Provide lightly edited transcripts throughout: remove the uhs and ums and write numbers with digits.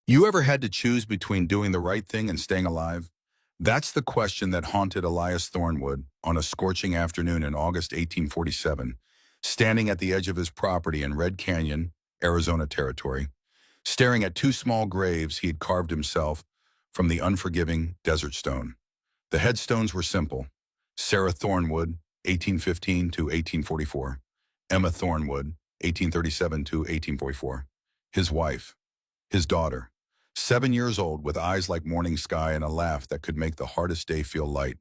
You ever had to choose between doing the right thing and staying alive? That's the question that haunted Elias Thornwood on a scorching afternoon in August 1847, standing at the edge of his property in Red Canyon, Arizona Territory, staring at two small graves he had carved himself from the unforgiving desert stone. The headstones were simple: Sarah Thornwood, 1815 to 1844, Emma Thornwood, 1837 to 1844, his wife, his daughter, 7 years old with eyes like morning sky and a laugh that could make the hardest day feel light.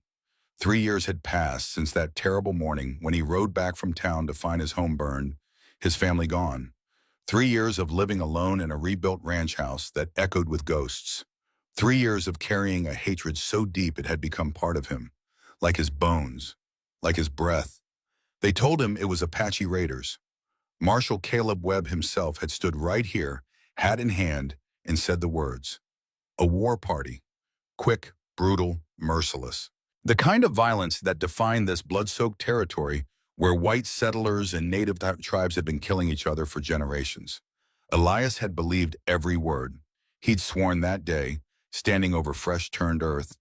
3 years had passed since that terrible morning when he rode back from town to find his home burned, his family gone. 3 years of living alone in a rebuilt ranch house that echoed with ghosts. 3 years of carrying a hatred so deep it had become part of him, like his bones, like his breath. They told him it was Apache raiders. Marshal Caleb Webb himself had stood right here, hat in hand, and said the words. A war party. Quick, brutal, merciless. The kind of violence that defined this blood-soaked territory where white settlers and native tribes had been killing each other for generations. Elias had believed every word. He'd sworn that day, standing over fresh-turned earth,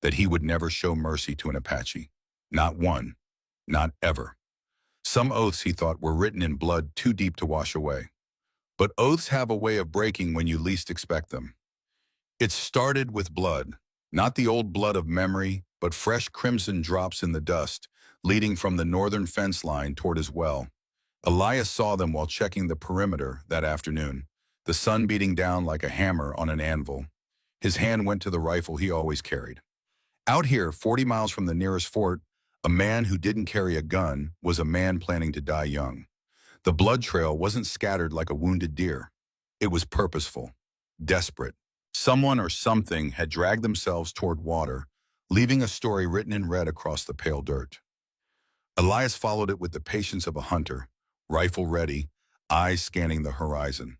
that he would never show mercy to an Apache. Not one. Not ever. Some oaths, he thought, were written in blood too deep to wash away. But oaths have a way of breaking when you least expect them. It started with blood, not the old blood of memory, but fresh crimson drops in the dust, leading from the northern fence line toward his well. Elias saw them while checking the perimeter that afternoon, the sun beating down like a hammer on an anvil. His hand went to the rifle he always carried. Out here, 40 miles from the nearest fort, a man who didn't carry a gun was a man planning to die young. The blood trail wasn't scattered like a wounded deer. It was purposeful, desperate. Someone or something had dragged themselves toward water, leaving a story written in red across the pale dirt. Elias followed it with the patience of a hunter, rifle ready, eyes scanning the horizon.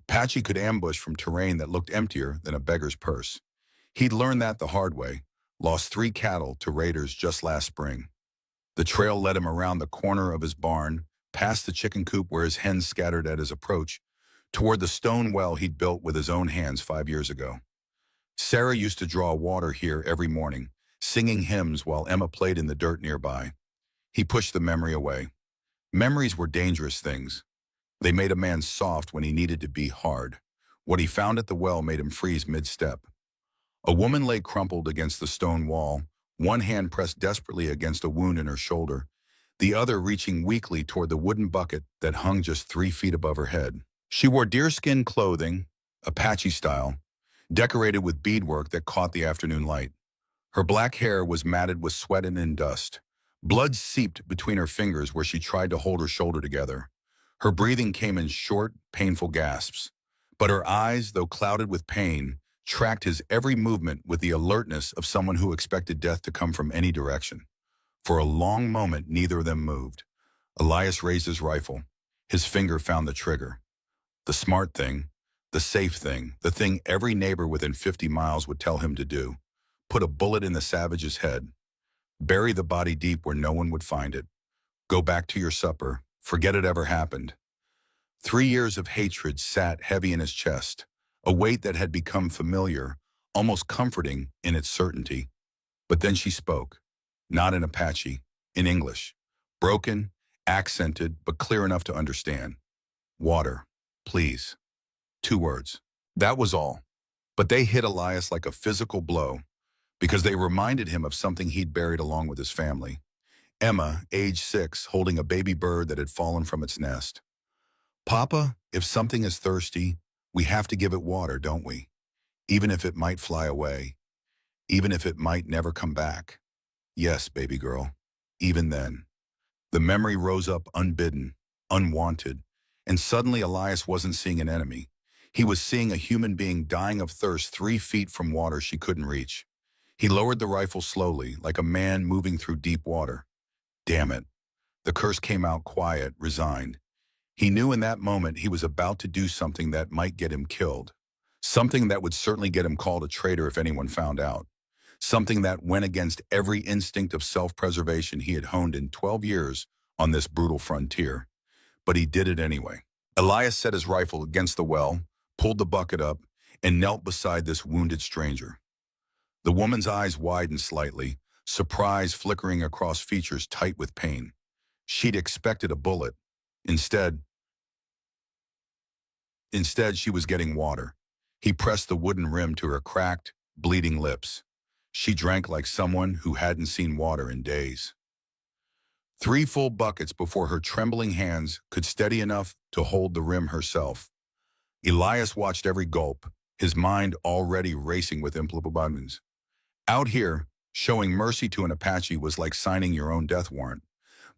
Apache could ambush from terrain that looked emptier than a beggar's purse. He'd learned that the hard way, lost 3 cattle to raiders just last spring. The trail led him around the corner of his barn, past the chicken coop where his hens scattered at his approach, toward the stone well he'd built with his own hands 5 years ago. Sarah used to draw water here every morning, singing hymns while Emma played in the dirt nearby. He pushed the memory away. Memories were dangerous things. They made a man soft when he needed to be hard. What he found at the well made him freeze mid-step. A woman lay crumpled against the stone wall, one hand pressed desperately against a wound in her shoulder, the other reaching weakly toward the wooden bucket that hung just 3 feet above her head. She wore deerskin clothing, Apache style, decorated with beadwork that caught the afternoon light. Her black hair was matted with sweat and dust. Blood seeped between her fingers where she tried to hold her shoulder together. Her breathing came in short, painful gasps. But her eyes, though clouded with pain, tracked his every movement with the alertness of someone who expected death to come from any direction. For a long moment, neither of them moved. Elias raised his rifle. His finger found the trigger. The smart thing, the safe thing, the thing every neighbor within 50 miles would tell him to do. Put a bullet in the savage's head. Bury the body deep where no one would find it. Go back to your supper. Forget it ever happened. 3 years of hatred sat heavy in his chest, a weight that had become familiar, almost comforting in its certainty. But then she spoke, not in Apache, in English, broken, accented, but clear enough to understand. Water, please. 2 words. That was all. But they hit Elias like a physical blow, because they reminded him of something he'd buried along with his family. Emma, age 6, holding a baby bird that had fallen from its nest. Papa, if something is thirsty, we have to give it water, don't we? Even if it might fly away. Even if it might never come back. Yes, baby girl. Even then. The memory rose up unbidden, unwanted, and suddenly Elias wasn't seeing an enemy. He was seeing a human being dying of thirst 3 feet from water she couldn't reach. He lowered the rifle slowly, like a man moving through deep water. Damn it. The curse came out quiet, resigned. He knew in that moment he was about to do something that might get him killed. Something that would certainly get him called a traitor if anyone found out. Something that went against every instinct of self-preservation he had honed in 12 years on this brutal frontier. But he did it anyway. Elias set his rifle against the well, pulled the bucket up, and knelt beside this wounded stranger. The woman's eyes widened slightly, surprise flickering across features tight with pain. She'd expected a bullet. Instead, Instead, she was getting water. He pressed the wooden rim to her cracked, bleeding lips. She drank like someone who hadn't seen water in days. 3 full buckets before her trembling hands could steady enough to hold the rim herself. Elias watched every gulp, his mind already racing with implications. Out here, showing mercy to an Apache was like signing your own death warrant.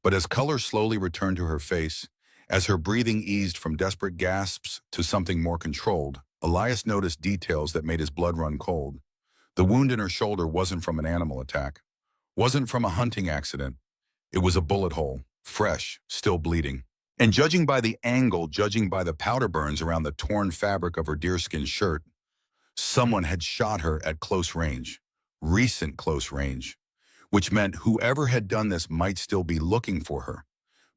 But as color slowly returned to her face, as her breathing eased from desperate gasps to something more controlled, Elias noticed details that made his blood run cold. The wound in her shoulder wasn't from an animal attack, wasn't from a hunting accident. It was a bullet hole, fresh, still bleeding. And judging by the angle, judging by the powder burns around the torn fabric of her deerskin shirt, someone had shot her at close range, recent close range, which meant whoever had done this might still be looking for her,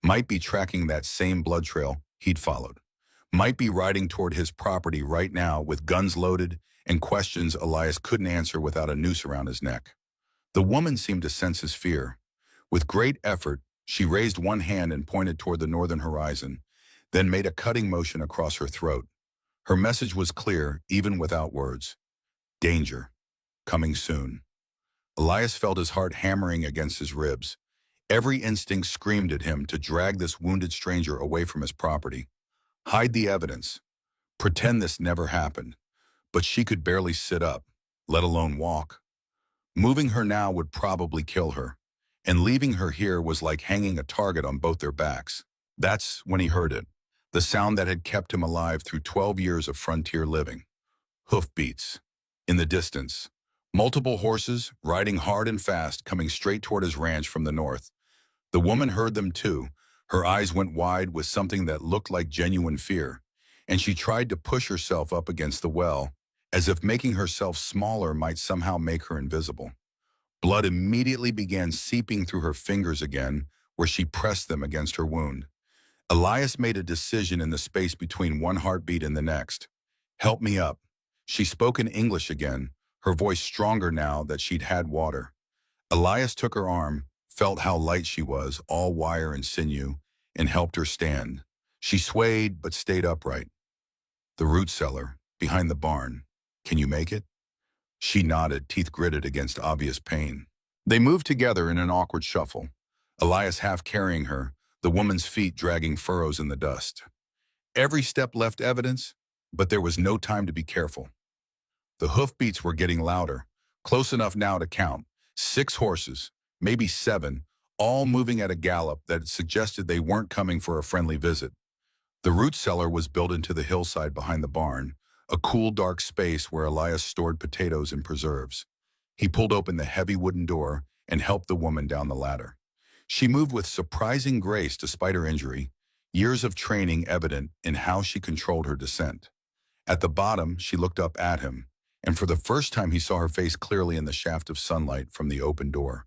might be tracking that same blood trail he'd followed, might be riding toward his property right now with guns loaded and questions Elias couldn't answer without a noose around his neck. The woman seemed to sense his fear. With great effort, she raised one hand and pointed toward the northern horizon, then made a cutting motion across her throat. Her message was clear, even without words. Danger. Coming soon. Elias felt his heart hammering against his ribs. Every instinct screamed at him to drag this wounded stranger away from his property. Hide the evidence. Pretend this never happened. But she could barely sit up, let alone walk. Moving her now would probably kill her, and leaving her here was like hanging a target on both their backs. That's when he heard it, the sound that had kept him alive through 12 years of frontier living. Hoofbeats. In the distance. Multiple horses, riding hard and fast, coming straight toward his ranch from the north. The woman heard them too. Her eyes went wide with something that looked like genuine fear, and she tried to push herself up against the well, as if making herself smaller might somehow make her invisible. Blood immediately began seeping through her fingers again, where she pressed them against her wound. Elias made a decision in the space between one heartbeat and the next. Help me up. She spoke in English again, her voice stronger now that she'd had water. Elias took her arm, felt how light she was, all wire and sinew, and helped her stand. She swayed but stayed upright. The root cellar, behind the barn. Can you make it? She nodded, teeth gritted against obvious pain. They moved together in an awkward shuffle, Elias half carrying her, the woman's feet dragging furrows in the dust. Every step left evidence, but there was no time to be careful. The hoofbeats were getting louder, close enough now to count. 6 horses, maybe 7, all moving at a gallop that suggested they weren't coming for a friendly visit. The root cellar was built into the hillside behind the barn, a cool, dark space where Elias stored potatoes and preserves. He pulled open the heavy wooden door and helped the woman down the ladder. She moved with surprising grace despite her injury, years of training evident in how she controlled her descent. At the bottom, she looked up at him, and for the first time he saw her face clearly in the shaft of sunlight from the open door.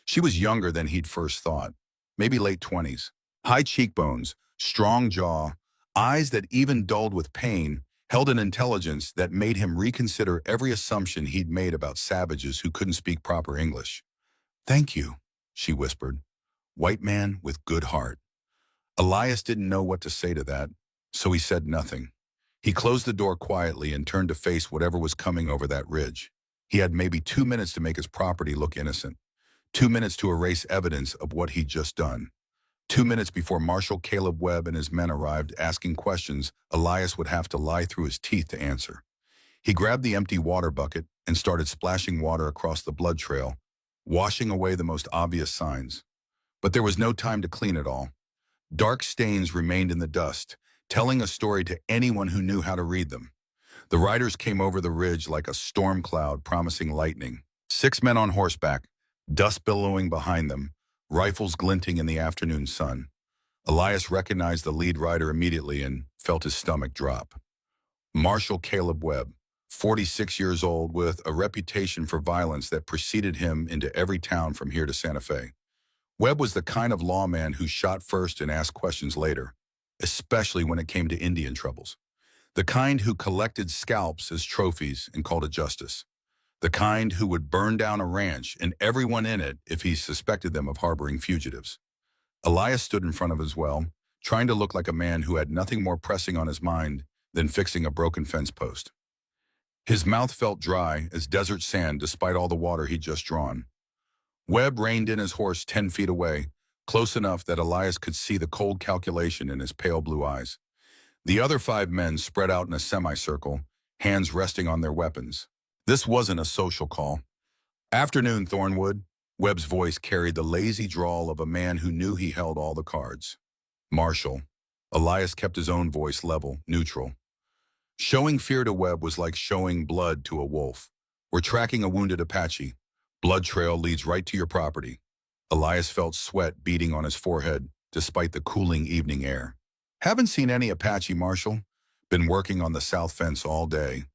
She was younger than he'd first thought, maybe late 20s. High cheekbones, strong jaw, eyes that even dulled with pain, held an intelligence that made him reconsider every assumption he'd made about savages who couldn't speak proper English. "Thank you," she whispered. "White man with good heart." Elias didn't know what to say to that, so he said nothing. He closed the door quietly and turned to face whatever was coming over that ridge. He had maybe 2 minutes to make his property look innocent. 2 minutes to erase evidence of what he'd just done. 2 minutes before Marshal Caleb Webb and his men arrived asking questions Elias would have to lie through his teeth to answer. He grabbed the empty water bucket and started splashing water across the blood trail, washing away the most obvious signs. But there was no time to clean it all. Dark stains remained in the dust, telling a story to anyone who knew how to read them. The riders came over the ridge like a storm cloud promising lightning. 6 men on horseback, dust billowing behind them, rifles glinting in the afternoon sun. Elias recognized the lead rider immediately and felt his stomach drop. Marshal Caleb Webb, 46 years old, with a reputation for violence that preceded him into every town from here to Santa Fe. Webb was the kind of lawman who shot first and asked questions later, especially when it came to Indian troubles. The kind who collected scalps as trophies and called it justice. The kind who would burn down a ranch and everyone in it if he suspected them of harboring fugitives. Elias stood in front of his well, trying to look like a man who had nothing more pressing on his mind than fixing a broken fence post. His mouth felt dry as desert sand despite all the water he'd just drawn. Webb reined in his horse 10 feet away, close enough that Elias could see the cold calculation in his pale blue eyes. The other 5 men spread out in a semicircle, hands resting on their weapons. This wasn't a social call. "Afternoon, Thornwood." Webb's voice carried the lazy drawl of a man who knew he held all the cards. "Marshal." Elias kept his own voice level, neutral. Showing fear to Webb was like showing blood to a wolf. "We're tracking a wounded Apache. Blood trail leads right to your property." Elias felt sweat beading on his forehead, despite the cooling evening air. "Haven't seen any Apache, Marshal. Been working on the south fence all day."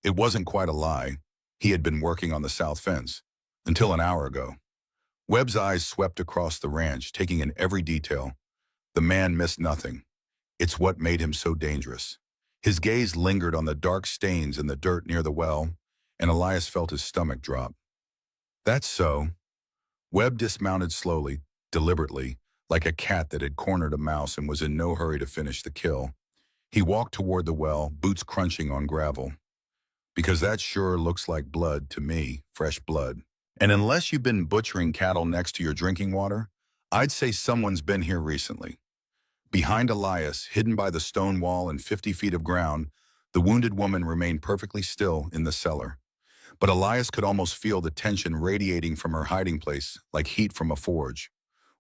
It wasn't quite a lie. He had been working on the south fence, until an hour ago. Webb's eyes swept across the ranch, taking in every detail. The man missed nothing. It's what made him so dangerous. His gaze lingered on the dark stains in the dirt near the well, and Elias felt his stomach drop. "That's so." Webb dismounted slowly, deliberately, like a cat that had cornered a mouse and was in no hurry to finish the kill. He walked toward the well, boots crunching on gravel. "Because that sure looks like blood to me, fresh blood. And unless you've been butchering cattle next to your drinking water, I'd say someone's been here recently." Behind Elias, hidden by the stone wall and 50 feet of ground, the wounded woman remained perfectly still in the cellar. But Elias could almost feel the tension radiating from her hiding place like heat from a forge.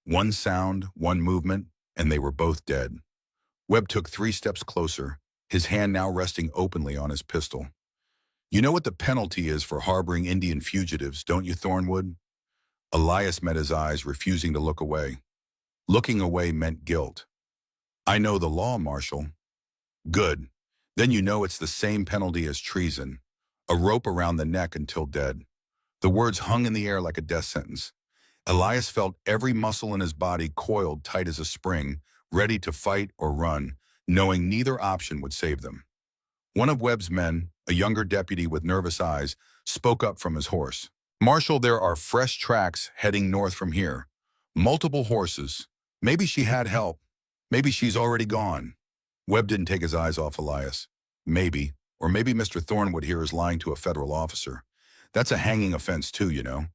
One sound, one movement, and they were both dead. Webb took 3 steps closer, his hand now resting openly on his pistol. "You know what the penalty is for harboring Indian fugitives, don't you, Thornwood?" Elias met his eyes, refusing to look away. Looking away meant guilt. "I know the law, Marshal." "Good. Then you know it's the same penalty as treason. A rope around the neck until dead." The words hung in the air like a death sentence. Elias felt every muscle in his body coiled tight as a spring, ready to fight or run, knowing neither option would save them. One of Webb's men, a younger deputy with nervous eyes, spoke up from his horse. "Marshal, there are fresh tracks heading north from here. Multiple horses. Maybe she had help. Maybe she's already gone." Webb didn't take his eyes off Elias. "Maybe. Or maybe Mr. Thornwood here is lying to a federal officer. That's a hanging offense too, you know."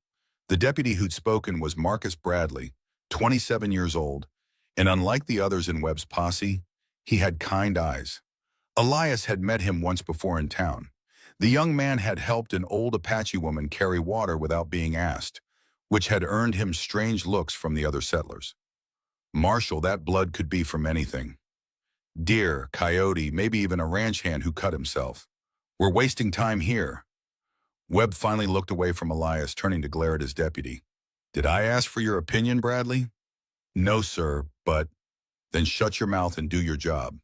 The deputy who'd spoken was Marcus Bradley, 27 years old, and unlike the others in Webb's posse, he had kind eyes. Elias had met him once before in town. The young man had helped an old Apache woman carry water without being asked, which had earned him strange looks from the other settlers. "Marshal, that blood could be from anything. Deer, coyote, maybe even a ranch hand who cut himself. We're wasting time here." Webb finally looked away from Elias, turning to glare at his deputy. "Did I ask for your opinion, Bradley?" "No, sir, but..." "Then shut your mouth and do your job."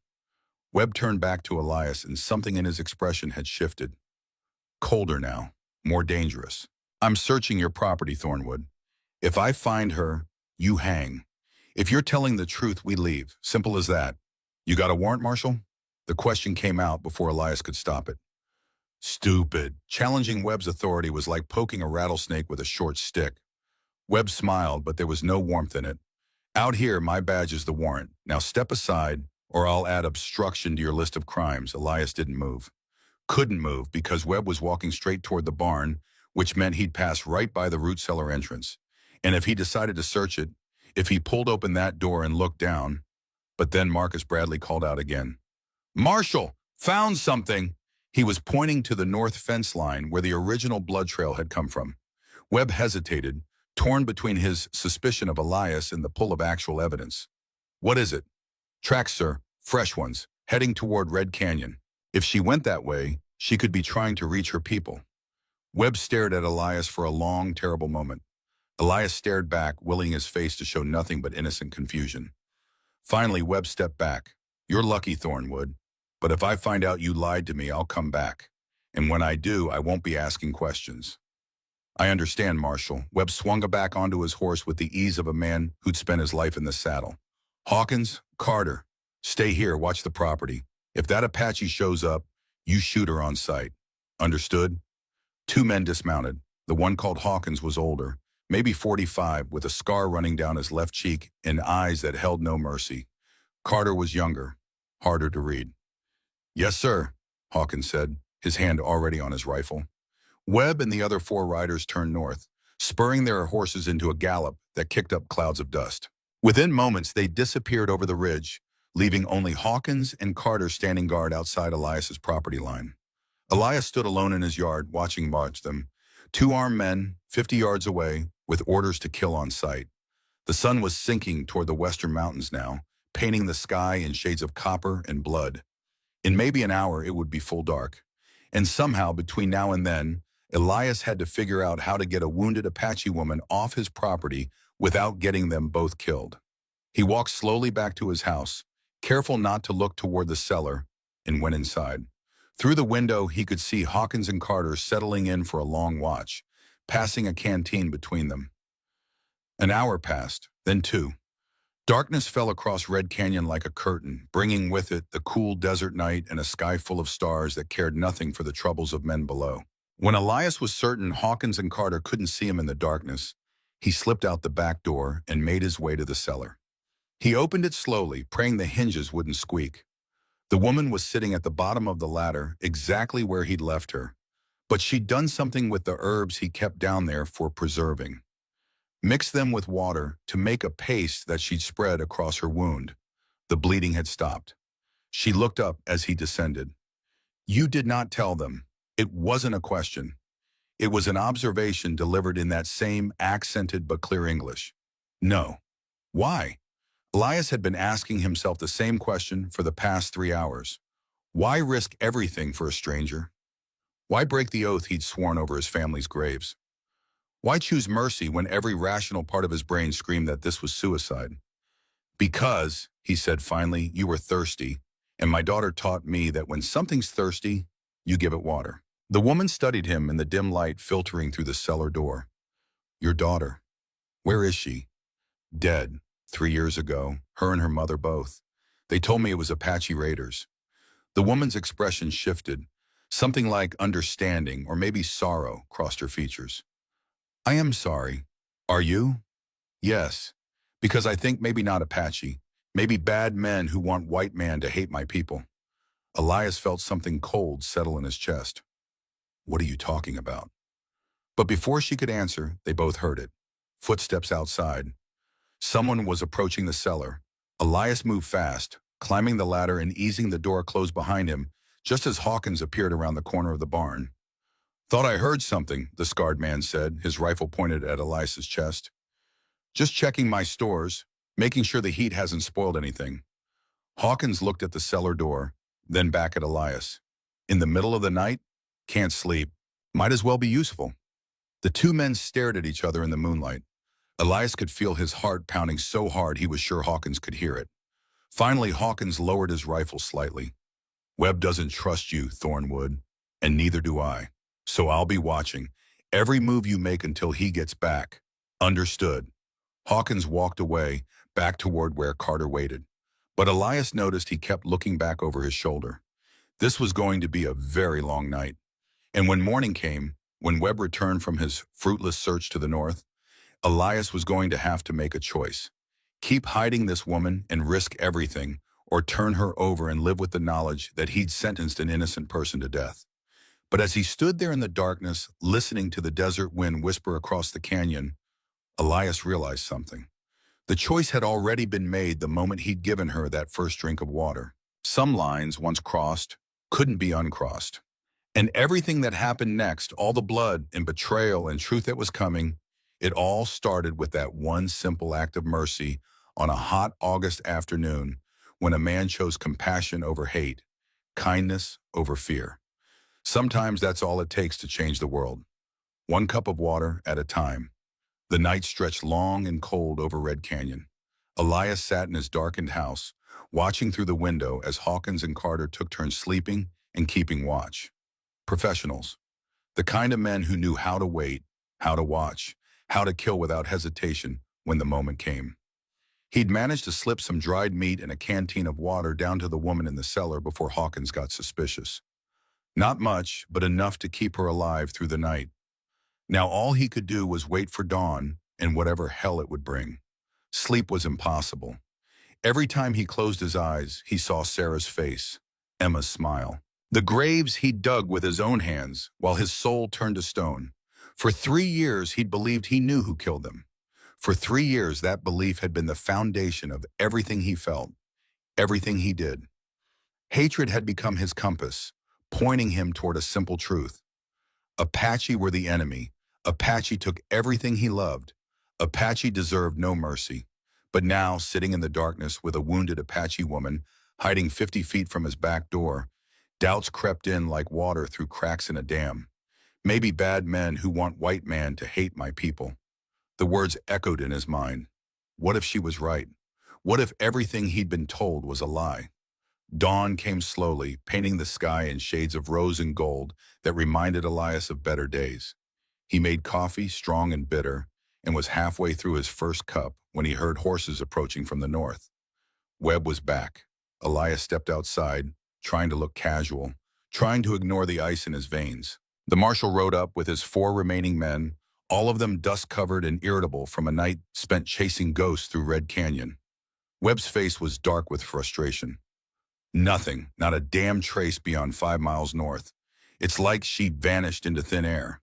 Webb turned back to Elias, and something in his expression had shifted. Colder now, more dangerous. "I'm searching your property, Thornwood. If I find her, you hang. If you're telling the truth, we leave. Simple as that. You got a warrant, Marshal?" The question came out before Elias could stop it. Stupid. Challenging Webb's authority was like poking a rattlesnake with a short stick. Webb smiled, but there was no warmth in it. "Out here, my badge is the warrant. Now step aside, or I'll add obstruction to your list of crimes." Elias didn't move. Couldn't move because Webb was walking straight toward the barn, which meant he'd pass right by the root cellar entrance. And if he decided to search it, if he pulled open that door and looked down... But then Marcus Bradley called out again. "Marshal, found something!" He was pointing to the north fence line where the original blood trail had come from. Webb hesitated, torn between his suspicion of Elias and the pull of actual evidence. "What is it?" "Tracks, sir. Fresh ones, heading toward Red Canyon. If she went that way, she could be trying to reach her people." Webb stared at Elias for a long, terrible moment. Elias stared back, willing his face to show nothing but innocent confusion. Finally, Webb stepped back. "You're lucky, Thornwood. But if I find out you lied to me, I'll come back. And when I do, I won't be asking questions." "I understand, Marshal." Webb swung back onto his horse with the ease of a man who'd spent his life in the saddle. "Hawkins, Carter, stay here, watch the property. If that Apache shows up, you shoot her on sight. Understood? Two men dismounted. The one called Hawkins was older, maybe 45, with a scar running down his left cheek and eyes that held no mercy. Carter was younger, harder to read. Yes, sir, Hawkins said, his hand already on his rifle. Webb and the other four riders turned north, spurring their horses into a gallop that kicked up clouds of dust. Within moments, they disappeared over the ridge, leaving only Hawkins and Carter standing guard outside Elias's property line. Elias stood alone in his yard, watching them. Two armed men, 50 yards away, with orders to kill on sight. The sun was sinking toward the western mountains now, painting the sky in shades of copper and blood. In maybe an hour, it would be full dark. And somehow, between now and then, Elias had to figure out how to get a wounded Apache woman off his property without getting them both killed. He walked slowly back to his house, careful not to look toward the cellar, and went inside. Through the window, he could see Hawkins and Carter settling in for a long watch, passing a canteen between them. An hour passed, then two. Darkness fell across Red Canyon like a curtain, bringing with it the cool desert night and a sky full of stars that cared nothing for the troubles of men below. When Elias was certain Hawkins and Carter couldn't see him in the darkness, he slipped out the back door and made his way to the cellar. He opened it slowly, praying the hinges wouldn't squeak. The woman was sitting at the bottom of the ladder, exactly where he'd left her. But she'd done something with the herbs he kept down there for preserving. Mixed them with water to make a paste that she'd spread across her wound. The bleeding had stopped. She looked up as he descended. You did not tell them. It wasn't a question. It was an observation delivered in that same accented but clear English. No. Why? Elias had been asking himself the same question for the past 3 hours. Why risk everything for a stranger? Why break the oath he'd sworn over his family's graves? Why choose mercy when every rational part of his brain screamed that this was suicide? Because, he said finally, you were thirsty, and my daughter taught me that when something's thirsty, you give it water. The woman studied him in the dim light filtering through the cellar door. Your daughter. Where is she? Dead. 3 years ago, her and her mother both. They told me it was Apache raiders. The woman's expression shifted. Something like understanding or maybe sorrow crossed her features. I am sorry. Are you? Yes, because I think maybe not Apache, maybe bad men who want white man to hate my people. Elias felt something cold settle in his chest. What are you talking about? But before she could answer, they both heard it. Footsteps outside. Someone was approaching the cellar. Elias moved fast, climbing the ladder and easing the door closed behind him, just as Hawkins appeared around the corner of the barn. Thought I heard something, the scarred man said, his rifle pointed at Elias's chest. Just checking my stores, making sure the heat hasn't spoiled anything. Hawkins looked at the cellar door, then back at Elias. In the middle of the night? Can't sleep. Might as well be useful. The two men stared at each other in the moonlight. Elias could feel his heart pounding so hard he was sure Hawkins could hear it. Finally, Hawkins lowered his rifle slightly. Webb doesn't trust you, Thornwood, and neither do I. So I'll be watching every move you make until he gets back. Understood. Hawkins walked away, back toward where Carter waited. But Elias noticed he kept looking back over his shoulder. This was going to be a very long night. And when morning came, when Webb returned from his fruitless search to the north, Elias was going to have to make a choice. Keep hiding this woman and risk everything, or turn her over and live with the knowledge that he'd sentenced an innocent person to death. But as he stood there in the darkness, listening to the desert wind whisper across the canyon, Elias realized something. The choice had already been made the moment he'd given her that first drink of water. Some lines, once crossed, couldn't be uncrossed. And everything that happened next, all the blood and betrayal and truth that was coming, it all started with that one simple act of mercy on a hot August afternoon when a man chose compassion over hate, kindness over fear. Sometimes that's all it takes to change the world. One cup of water at a time. The night stretched long and cold over Red Canyon. Elias sat in his darkened house, watching through the window as Hawkins and Carter took turns sleeping and keeping watch. Professionals. The kind of men who knew how to wait, how to watch, how to kill without hesitation when the moment came. He'd managed to slip some dried meat and a canteen of water down to the woman in the cellar before Hawkins got suspicious. Not much, but enough to keep her alive through the night. Now all he could do was wait for dawn and whatever hell it would bring. Sleep was impossible. Every time he closed his eyes, he saw Sarah's face, Emma's smile. The graves he'd dug with his own hands while his soul turned to stone. For 3 years, he'd believed he knew who killed them. For 3 years, that belief had been the foundation of everything he felt, everything he did. Hatred had become his compass, pointing him toward a simple truth. Apache were the enemy. Apache took everything he loved. Apache deserved no mercy. But now, sitting in the darkness with a wounded Apache woman hiding 50 feet from his back door, doubts crept in like water through cracks in a dam. Maybe bad men who want white man to hate my people. The words echoed in his mind. What if she was right? What if everything he'd been told was a lie? Dawn came slowly, painting the sky in shades of rose and gold that reminded Elias of better days. He made coffee, strong and bitter, and was halfway through his first cup when he heard horses approaching from the north. Webb was back. Elias stepped outside, trying to look casual, trying to ignore the ice in his veins. The marshal rode up with his 4 remaining men, all of them dust-covered and irritable from a night spent chasing ghosts through Red Canyon. Webb's face was dark with frustration. Nothing, not a damn trace beyond 5 miles north. It's like she vanished into thin air.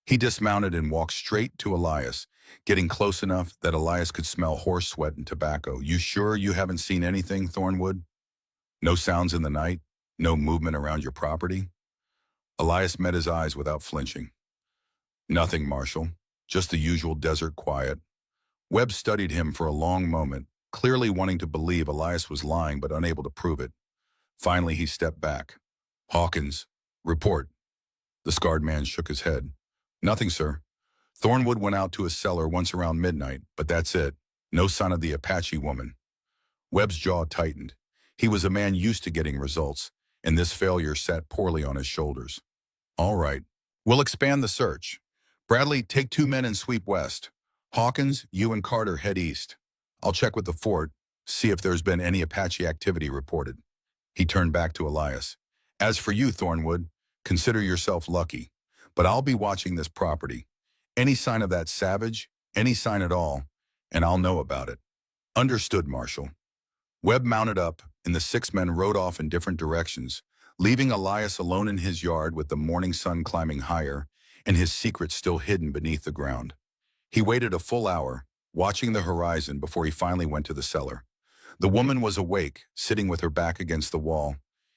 He dismounted and walked straight to Elias, getting close enough that Elias could smell horse sweat and tobacco. You sure you haven't seen anything, Thornwood? No sounds in the night? No movement around your property? Elias met his eyes without flinching. Nothing, Marshal. Just the usual desert quiet. Webb studied him for a long moment, clearly wanting to believe Elias was lying but unable to prove it. Finally, he stepped back. Hawkins, report. The scarred man shook his head. Nothing, sir. Thornwood went out to his cellar once around midnight, but that's it. No sign of the Apache woman. Webb's jaw tightened. He was a man used to getting results, and this failure sat poorly on his shoulders. All right. We'll expand the search. Bradley, take 2 men and sweep west. Hawkins, you and Carter head east. I'll check with the fort, see if there's been any Apache activity reported. He turned back to Elias. As for you, Thornwood, consider yourself lucky, but I'll be watching this property. Any sign of that savage, any sign at all, and I'll know about it. Understood, Marshal. Webb mounted up, and the 6 men rode off in different directions, leaving Elias alone in his yard with the morning sun climbing higher and his secret still hidden beneath the ground. He waited a full hour, watching the horizon before he finally went to the cellar. The woman was awake, sitting with her back against the wall.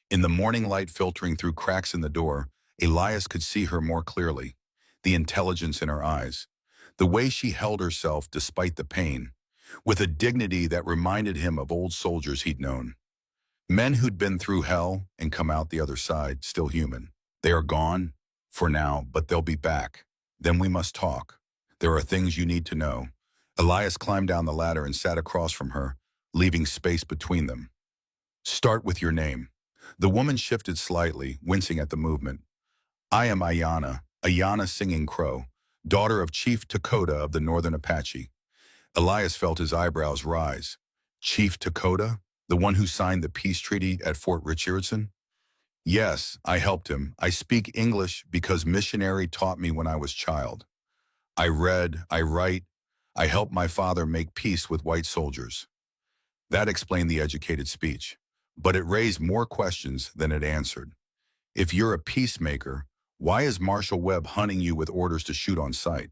In the morning light filtering through cracks in the door, Elias could see her more clearly. The intelligence in her eyes, the way she held herself despite the pain, with a dignity that reminded him of old soldiers he'd known. Men who'd been through hell and come out the other side, still human. They are gone, for now, but they'll be back. Then we must talk. There are things you need to know. Elias climbed down the ladder and sat across from her, leaving space between them. Start with your name. The woman shifted slightly, wincing at the movement. I am Ayanna Singing Crow, daughter of Chief Dakota of the Northern Apache. Elias felt his eyebrows rise. Chief Dakota? The one who signed the peace treaty at Fort Richardson? Yes, I helped him. I speak English because missionary taught me when I was child. I read, I write, I helped my father make peace with white soldiers. That explained the educated speech, but it raised more questions than it answered. If you're a peacemaker, why is Marshal Webb hunting you with orders to shoot on sight?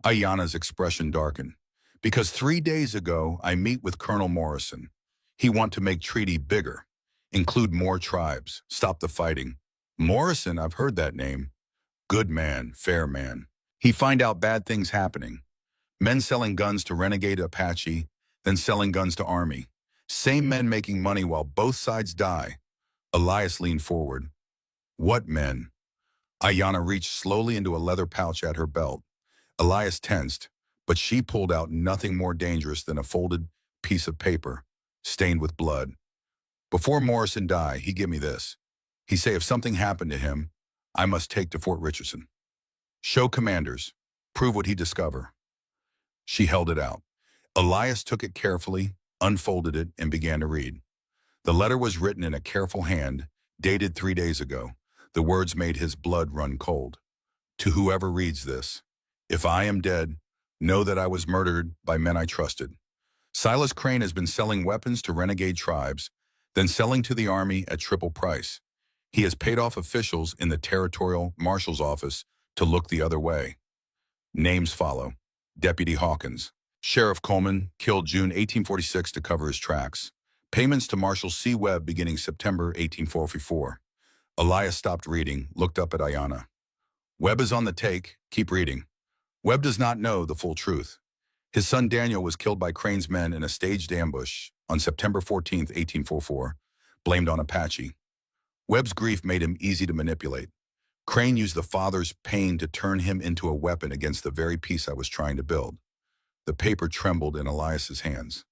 Ayanna's expression darkened. Because 3 days ago, I meet with Colonel Morrison. He want to make treaty bigger, include more tribes, stop the fighting. Morrison, I've heard that name. Good man, fair man. He find out bad things happening. Men selling guns to renegade Apache, then selling guns to Army. Same men making money while both sides die. Elias leaned forward. What men? Ayanna reached slowly into a leather pouch at her belt. Elias tensed, but she pulled out nothing more dangerous than a folded piece of paper, stained with blood. Before Morrison die, he give me this. He say if something happened to him, I must take to Fort Richardson. Show commanders. Prove what he discover. She held it out. Elias took it carefully, unfolded it, and began to read. The letter was written in a careful hand, dated 3 days ago. The words made his blood run cold. To whoever reads this, if I am dead, know that I was murdered by men I trusted. Silas Crane has been selling weapons to renegade tribes, then selling to the army at triple price. He has paid off officials in the territorial marshal's office to look the other way. Names follow. Deputy Hawkins. Sheriff Coleman, killed June 1846 to cover his tracks. Payments to Marshal C. Webb beginning September 1844. Elias stopped reading, looked up at Ayanna. Webb is on the take, keep reading. Webb does not know the full truth. His son Daniel was killed by Crane's men in a staged ambush on September 14, 1844, blamed on Apache. Webb's grief made him easy to manipulate. Crane used the father's pain to turn him into a weapon against the very peace I was trying to build. The paper trembled in Elias's hands.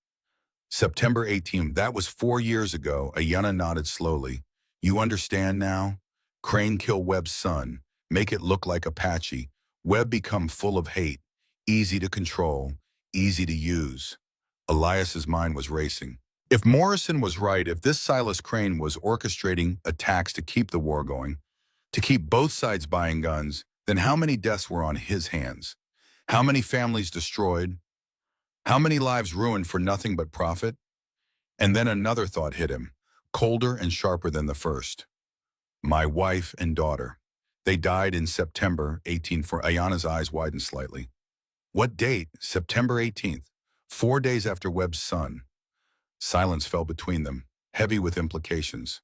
September 18, that was 4 years ago. Ayanna nodded slowly. You understand now? Crane kill Webb's son, make it look like Apache. Webb become full of hate, easy to control, easy to use. Elias's mind was racing. If Morrison was right, if this Silas Crane was orchestrating attacks to keep the war going, to keep both sides buying guns, then how many deaths were on his hands? How many families destroyed? How many lives ruined for nothing but profit? And then another thought hit him, colder and sharper than the first. My wife and daughter. They died in September 18. For Ayanna's eyes widened slightly. What date? September 18th, 4 days after Webb's son. Silence fell between them, heavy with implications.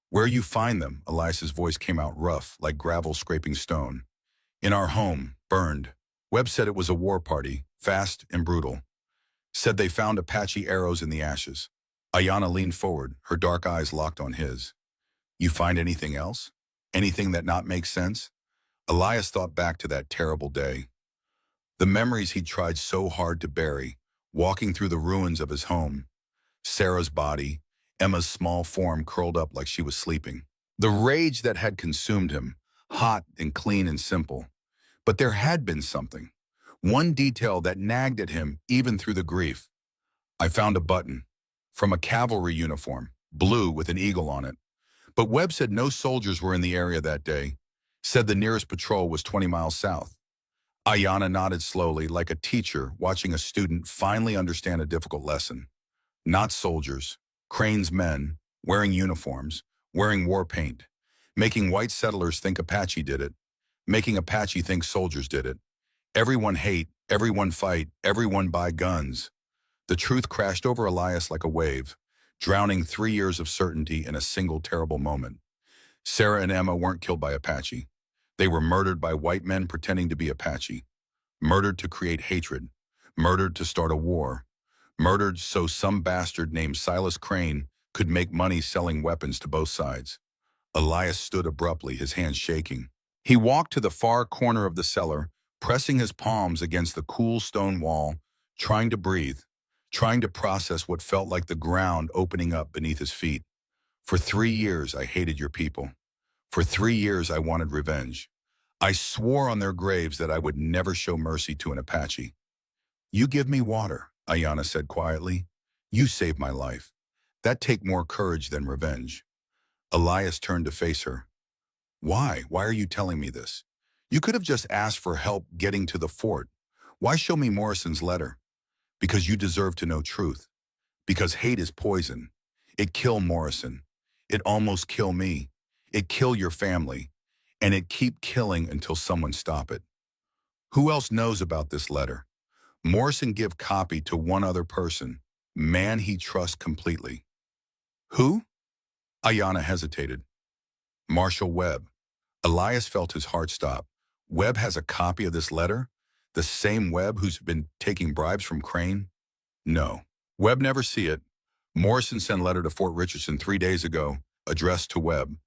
Where you find them? Elias's voice came out rough, like gravel scraping stone. In our home, burned. Webb said it was a war party, fast and brutal. Said they found Apache arrows in the ashes. Ayanna leaned forward, her dark eyes locked on his. You find anything else? Anything that not makes sense? Elias thought back to that terrible day. The memories he'd tried so hard to bury, walking through the ruins of his home. Sarah's body, Emma's small form curled up like she was sleeping. The rage that had consumed him, hot and clean and simple. But there had been something. One detail that nagged at him even through the grief. I found a button from a cavalry uniform, blue with an eagle on it. But Webb said no soldiers were in the area that day, said the nearest patrol was 20 miles south. Ayanna nodded slowly, like a teacher watching a student finally understand a difficult lesson. Not soldiers, Crane's men, wearing uniforms, wearing war paint, making white settlers think Apache did it, making Apache think soldiers did it. Everyone hate, everyone fight, everyone buy guns. The truth crashed over Elias like a wave, drowning 3 years of certainty in a single terrible moment. Sarah and Emma weren't killed by Apache. They were murdered by white men pretending to be Apache. Murdered to create hatred. Murdered to start a war. Murdered so some bastard named Silas Crane could make money selling weapons to both sides. Elias stood abruptly, his hands shaking. He walked to the far corner of the cellar, pressing his palms against the cool stone wall, trying to breathe, trying to process what felt like the ground opening up beneath his feet. For 3 years, I hated your people. For 3 years, I wanted revenge. I swore on their graves that I would never show mercy to an Apache. You give me water, Ayanna said quietly. You saved my life. That take more courage than revenge. Elias turned to face her. Why? Why are you telling me this? You could have just asked for help getting to the fort. Why show me Morrison's letter? Because you deserve to know truth. Because hate is poison. It kill Morrison. It almost kill me. It kill your family. And it keep killing until someone stop it. Who else knows about this letter? Morrison give copy to one other person, man he trusts completely. Who? Ayanna hesitated. Marshal Webb. Elias felt his heart stop. Webb has a copy of this letter? The same Webb who's been taking bribes from Crane? No. Webb never see it. Morrison sent letter to Fort Richardson 3 days ago, addressed to Webb.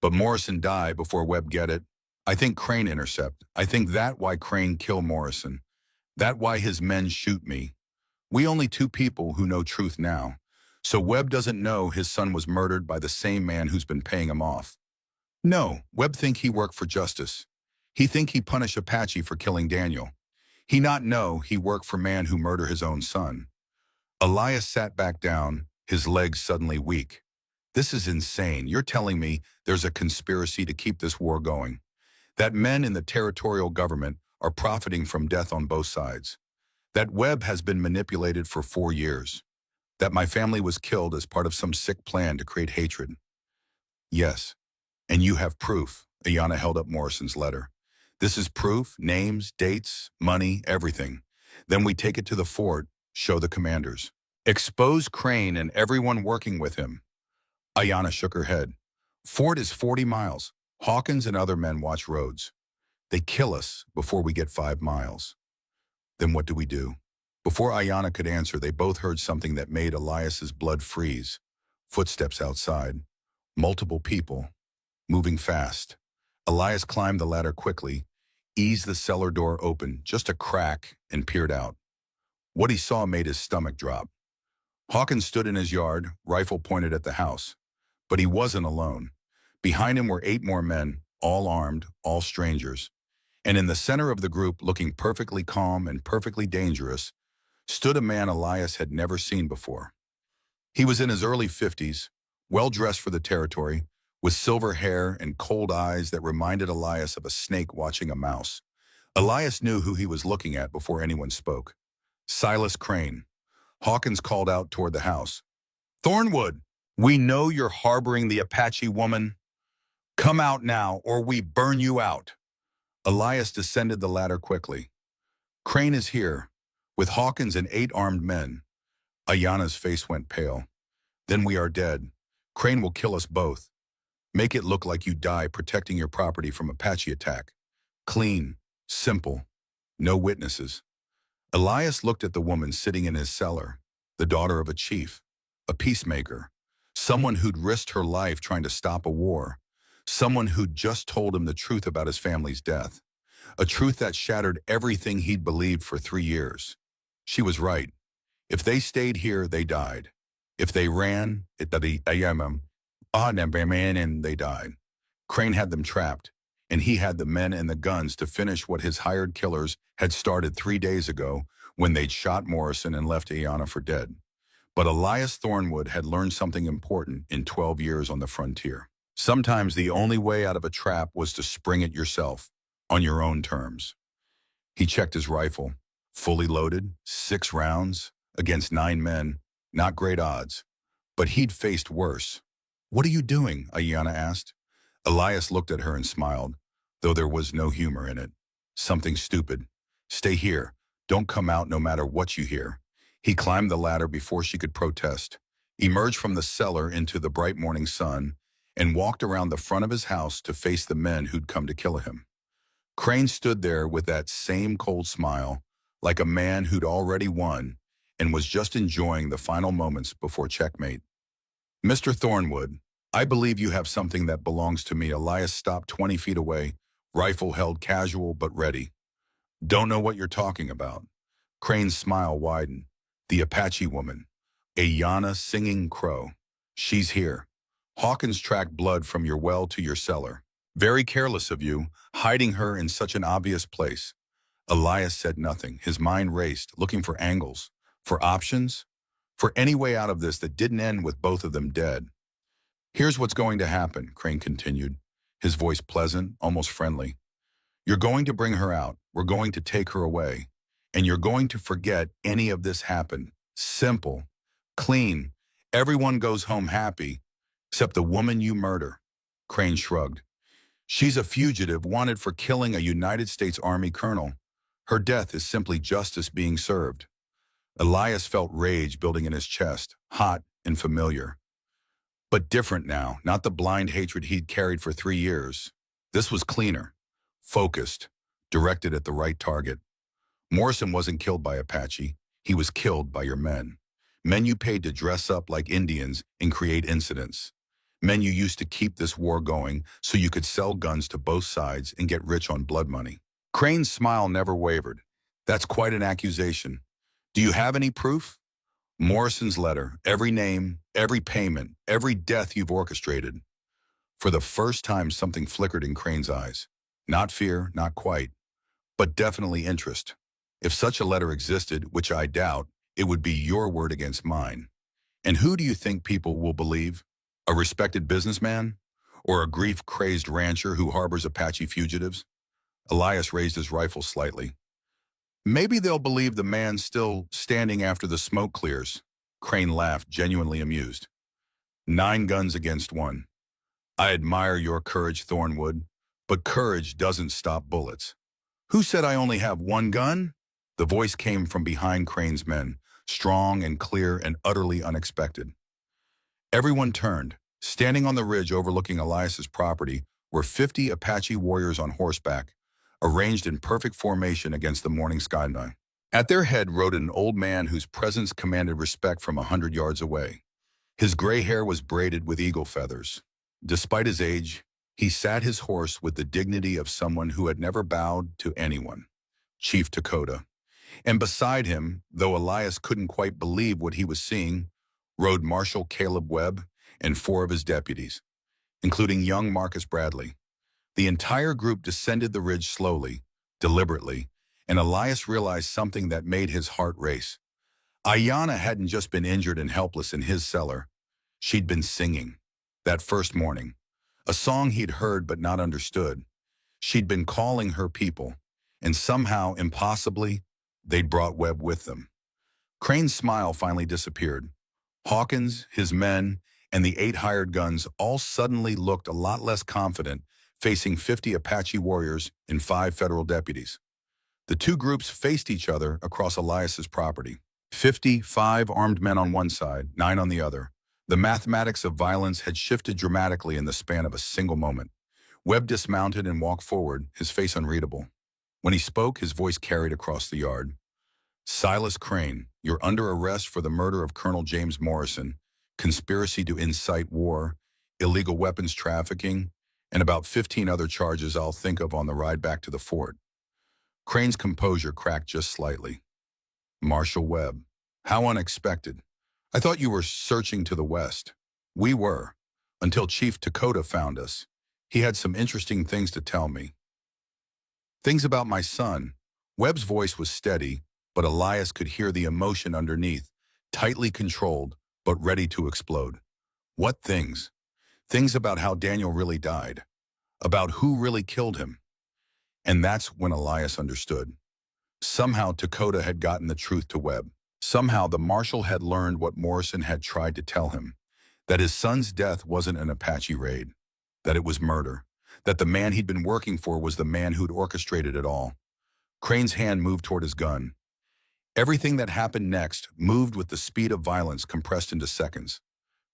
But Morrison died before Webb get it. I think Crane intercept. I think that why Crane kill Morrison. That why his men shoot me. We only 2 people who know truth now. So Webb doesn't know his son was murdered by the same man who's been paying him off. No, Webb think he work for justice. He think he punish Apache for killing Daniel. He not know he work for man who murder his own son. Elias sat back down, his legs suddenly weak. This is insane. You're telling me there's a conspiracy to keep this war going, that men in the territorial government are profiting from death on both sides, that Webb has been manipulated for 4 years, that my family was killed as part of some sick plan to create hatred. Yes, and you have proof. Ayanna held up Morrison's letter. This is proof, names, dates, money, everything. Then we take it to the fort, show the commanders. Expose Crane and everyone working with him. Ayanna shook her head. Fort is 40 miles. Hawkins and other men watch roads. They kill us before we get 5 miles. Then what do we do? Before Ayanna could answer, they both heard something that made Elias's blood freeze. Footsteps outside. Multiple people. Moving fast. Elias climbed the ladder quickly, eased the cellar door open, just a crack, and peered out. What he saw made his stomach drop. Hawkins stood in his yard, rifle pointed at the house. But he wasn't alone. Behind him were 8 more men, all armed, all strangers. And in the center of the group, looking perfectly calm and perfectly dangerous, stood a man Elias had never seen before. He was in his early 50s, well-dressed for the territory, with silver hair and cold eyes that reminded Elias of a snake watching a mouse. Elias knew who he was looking at before anyone spoke. Silas Crane. Hawkins called out toward the house. Thornwood, we know you're harboring the Apache woman. Come out now, or we burn you out. Elias descended the ladder quickly. Crane is here, with Hawkins and 8 armed men. Ayanna's face went pale. Then we are dead. Crane will kill us both. Make it look like you die protecting your property from Apache attack. Clean, simple, no witnesses. Elias looked at the woman sitting in his cellar, the daughter of a chief, a peacemaker, someone who'd risked her life trying to stop a war, someone who'd just told him the truth about his family's death, a truth that shattered everything he'd believed for 3 years. She was right. If they stayed here, they died. If they ran, and they died. Crane had them trapped, and he had the men and the guns to finish what his hired killers had started 3 days ago when they'd shot Morrison and left Ayanna for dead. But Elias Thornwood had learned something important in 12 years on the frontier. Sometimes the only way out of a trap was to spring it yourself, on your own terms. He checked his rifle, fully loaded, 6 rounds, against 9 men, not great odds. But he'd faced worse. What are you doing? Ayanna asked. Elias looked at her and smiled, though there was no humor in it. Something stupid. Stay here. Don't come out no matter what you hear. He climbed the ladder before she could protest, emerged from the cellar into the bright morning sun, and walked around the front of his house to face the men who'd come to kill him. Crane stood there with that same cold smile, like a man who'd already won and was just enjoying the final moments before checkmate. Mr. Thornwood, I believe you have something that belongs to me. Elias stopped 20 feet away, rifle held casual but ready. Don't know what you're talking about. Crane's smile widened. The Apache woman. Ayanna Singing Crow. She's here. Hawkins tracked blood from your well to your cellar. Very careless of you, hiding her in such an obvious place. Elias said nothing. His mind raced, looking for angles, for options, for any way out of this that didn't end with both of them dead. Here's what's going to happen, Crane continued, his voice pleasant, almost friendly. You're going to bring her out. We're going to take her away. And you're going to forget any of this happened. Simple. Clean. Everyone goes home happy, except the woman you murder. Crane shrugged. She's a fugitive wanted for killing a United States Army colonel. Her death is simply justice being served. Elias felt rage building in his chest, hot and familiar. But different now, not the blind hatred he'd carried for 3 years. This was cleaner, focused, directed at the right target. Morrison wasn't killed by Apache. He was killed by your men. Men you paid to dress up like Indians and create incidents. Men you used to keep this war going so you could sell guns to both sides and get rich on blood money. Crane's smile never wavered. That's quite an accusation. Do you have any proof? Morrison's letter, every name, every payment, every death you've orchestrated. For the first time, something flickered in Crane's eyes. Not fear, not quite, but definitely interest. If such a letter existed, which I doubt, it would be your word against mine. And who do you think people will believe? A respected businessman? Or a grief-crazed rancher who harbors Apache fugitives? Elias raised his rifle slightly. Maybe they'll believe the man still standing after the smoke clears. Crane laughed, genuinely amused. 9 guns against 1. I admire your courage, Thornwood, but courage doesn't stop bullets. Who said I only have 1 gun? The voice came from behind Crane's men, strong and clear and utterly unexpected. Everyone turned. Standing on the ridge overlooking Elias's property were 50 Apache warriors on horseback, arranged in perfect formation against the morning skyline. At their head rode an old man whose presence commanded respect from 100 yards away. His gray hair was braided with eagle feathers. Despite his age, he sat his horse with the dignity of someone who had never bowed to anyone, Chief Dakota. And beside him, though Elias couldn't quite believe what he was seeing, rode Marshal Caleb Webb and 4 of his deputies, including young Marcus Bradley. The entire group descended the ridge slowly, deliberately, and Elias realized something that made his heart race. Ayanna hadn't just been injured and helpless in his cellar. She'd been singing, that first morning, a song he'd heard but not understood. She'd been calling her people, and somehow, impossibly, they'd brought Webb with them. Crane's smile finally disappeared. Hawkins, his men, and the 8 hired guns all suddenly looked a lot less confident, facing 50 Apache warriors and 5 federal deputies. The 2 groups faced each other across Elias's property. 55 armed men on one side, 9 on the other. The mathematics of violence had shifted dramatically in the span of a single moment. Webb dismounted and walked forward, his face unreadable. When he spoke, his voice carried across the yard. Silas Crane, you're under arrest for the murder of Colonel James Morrison, conspiracy to incite war, illegal weapons trafficking, and about 15 other charges I'll think of on the ride back to the fort. Crane's composure cracked just slightly. Marshal Webb, how unexpected. I thought you were searching to the west. We were, until Chief Dakota found us. He had some interesting things to tell me. Things about my son. Webb's voice was steady, but Elias could hear the emotion underneath, tightly controlled, but ready to explode. What things? Things about how Daniel really died, about who really killed him. And that's when Elias understood. Somehow Dakota had gotten the truth to Webb. Somehow the marshal had learned what Morrison had tried to tell him, that his son's death wasn't an Apache raid, that it was murder, that the man he'd been working for was the man who'd orchestrated it all. Crane's hand moved toward his gun. Everything that happened next moved with the speed of violence compressed into seconds.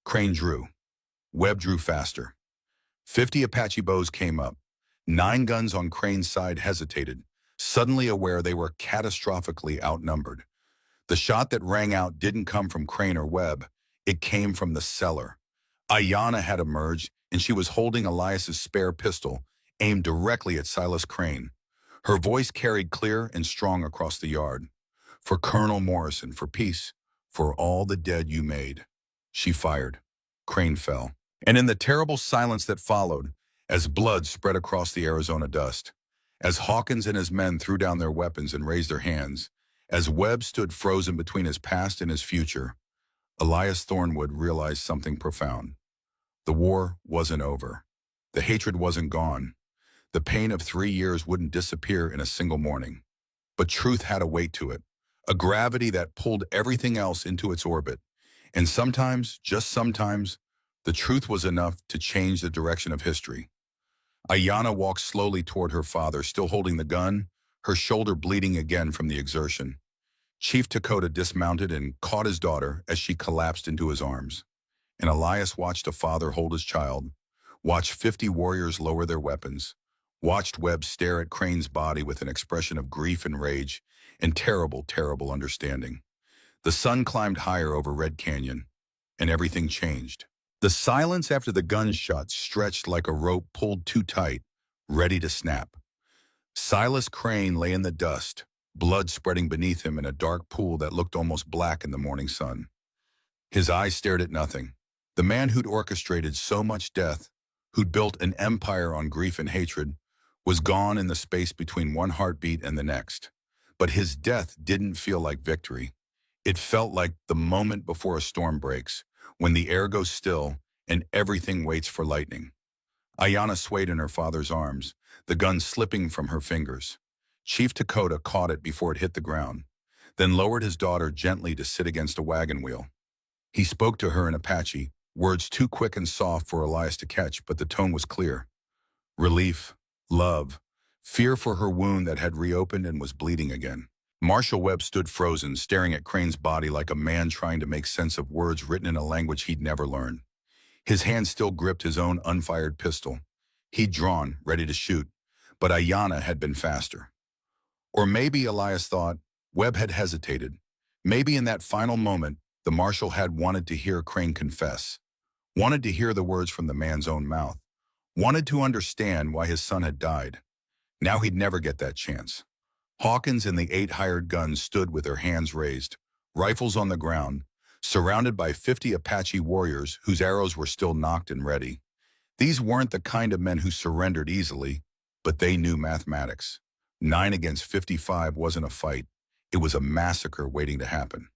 Crane drew. Webb drew faster. 50 Apache bows came up. 9 guns on Crane's side hesitated, suddenly aware they were catastrophically outnumbered. The shot that rang out didn't come from Crane or Webb. It came from the cellar. Ayanna had emerged, and she was holding Elias's spare pistol, aimed directly at Silas Crane. Her voice carried clear and strong across the yard. For Colonel Morrison, for peace, for all the dead you made. She fired. Crane fell. And in the terrible silence that followed, as blood spread across the Arizona dust, as Hawkins and his men threw down their weapons and raised their hands, as Webb stood frozen between his past and his future, Elias Thornwood realized something profound. The war wasn't over. The hatred wasn't gone. The pain of 3 years wouldn't disappear in a single morning. But truth had a weight to it, a gravity that pulled everything else into its orbit. And sometimes, just sometimes, the truth was enough to change the direction of history. Ayanna walked slowly toward her father, still holding the gun, her shoulder bleeding again from the exertion. Chief Dakota dismounted and caught his daughter as she collapsed into his arms. And Elias watched a father hold his child, watched 50 warriors lower their weapons, watched Webb stare at Crane's body with an expression of grief and rage and terrible, terrible understanding. The sun climbed higher over Red Canyon, and everything changed. The silence after the gunshot stretched like a rope pulled too tight, ready to snap. Silas Crane lay in the dust, blood spreading beneath him in a dark pool that looked almost black in the morning sun. His eyes stared at nothing. The man who'd orchestrated so much death, who'd built an empire on grief and hatred, was gone in the space between one heartbeat and the next. But his death didn't feel like victory. It felt like the moment before a storm breaks, when the air goes still and everything waits for lightning. Ayanna swayed in her father's arms, the gun slipping from her fingers. Chief Dakota caught it before it hit the ground, then lowered his daughter gently to sit against a wagon wheel. He spoke to her in Apache, words too quick and soft for Elias to catch, but the tone was clear. Relief, love, fear for her wound that had reopened and was bleeding again. Marshall Webb stood frozen, staring at Crane's body like a man trying to make sense of words written in a language he'd never learned. His hand still gripped his own unfired pistol. He'd drawn, ready to shoot, but Ayanna had been faster. Or maybe, Elias thought, Webb had hesitated. Maybe in that final moment, the marshal had wanted to hear Crane confess, wanted to hear the words from the man's own mouth, wanted to understand why his son had died. Now he'd never get that chance. Hawkins and the 8 hired guns stood with their hands raised, rifles on the ground, surrounded by 50 Apache warriors whose arrows were still nocked and ready. These weren't the kind of men who surrendered easily, but they knew mathematics. 9 against 55 wasn't a fight. It was a massacre waiting to happen.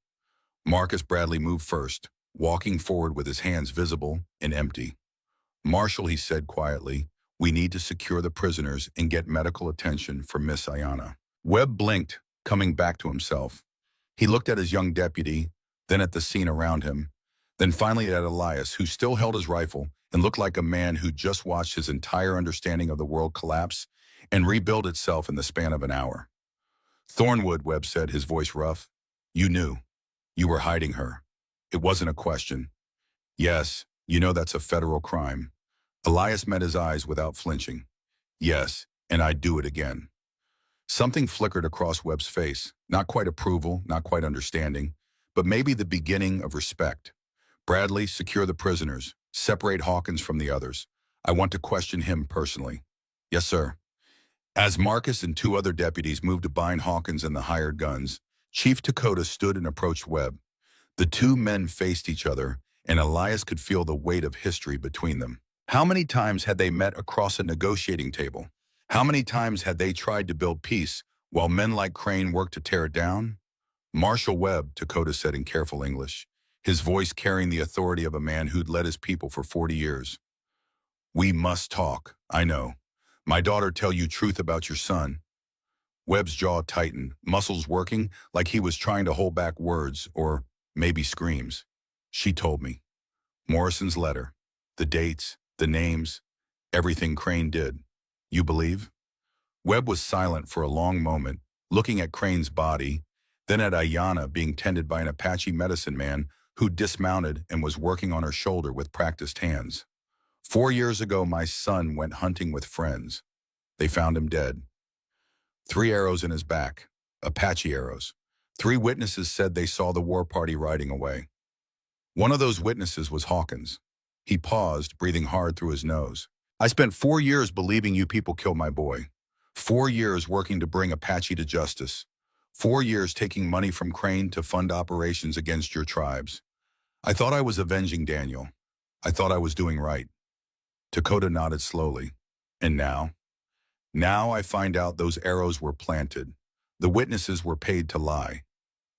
Marcus Bradley moved first, walking forward with his hands visible and empty. Marshal, he said quietly, we need to secure the prisoners and get medical attention for Miss Ayanna. Webb blinked, coming back to himself. He looked at his young deputy, then at the scene around him, then finally at Elias, who still held his rifle and looked like a man who just watched his entire understanding of the world collapse and rebuild itself in the span of an hour. Thornwood, Webb said, his voice rough. You knew. You were hiding her. It wasn't a question. Yes, you know that's a federal crime. Elias met his eyes without flinching. Yes, and I'd do it again. Something flickered across Webb's face, not quite approval, not quite understanding, but maybe the beginning of respect. Bradley, secure the prisoners. Separate Hawkins from the others. I want to question him personally. Yes, sir. As Marcus and 2 other deputies moved to bind Hawkins and the hired guns, Chief Dakota stood and approached Webb. The 2 men faced each other, and Elias could feel the weight of history between them. How many times had they met across a negotiating table? How many times had they tried to build peace while men like Crane worked to tear it down? Marshal Webb, Dakota said in careful English, his voice carrying the authority of a man who'd led his people for 40 years. We must talk, I know. My daughter tell you truth about your son. Webb's jaw tightened, muscles working like he was trying to hold back words or maybe screams. She told me. Morrison's letter, the dates, the names, everything Crane did. You believe? Webb was silent for a long moment, looking at Crane's body, then at Ayanna being tended by an Apache medicine man who dismounted and was working on her shoulder with practiced hands. 4 years ago, my son went hunting with friends. They found him dead. 3 arrows in his back, Apache arrows. 3 witnesses said they saw the war party riding away. One of those witnesses was Hawkins. He paused, breathing hard through his nose. I spent 4 years believing you people killed my boy. 4 years working to bring Apache to justice. 4 years taking money from Crane to fund operations against your tribes. I thought I was avenging Daniel. I thought I was doing right. Dakota nodded slowly. And now? Now I find out those arrows were planted. The witnesses were paid to lie.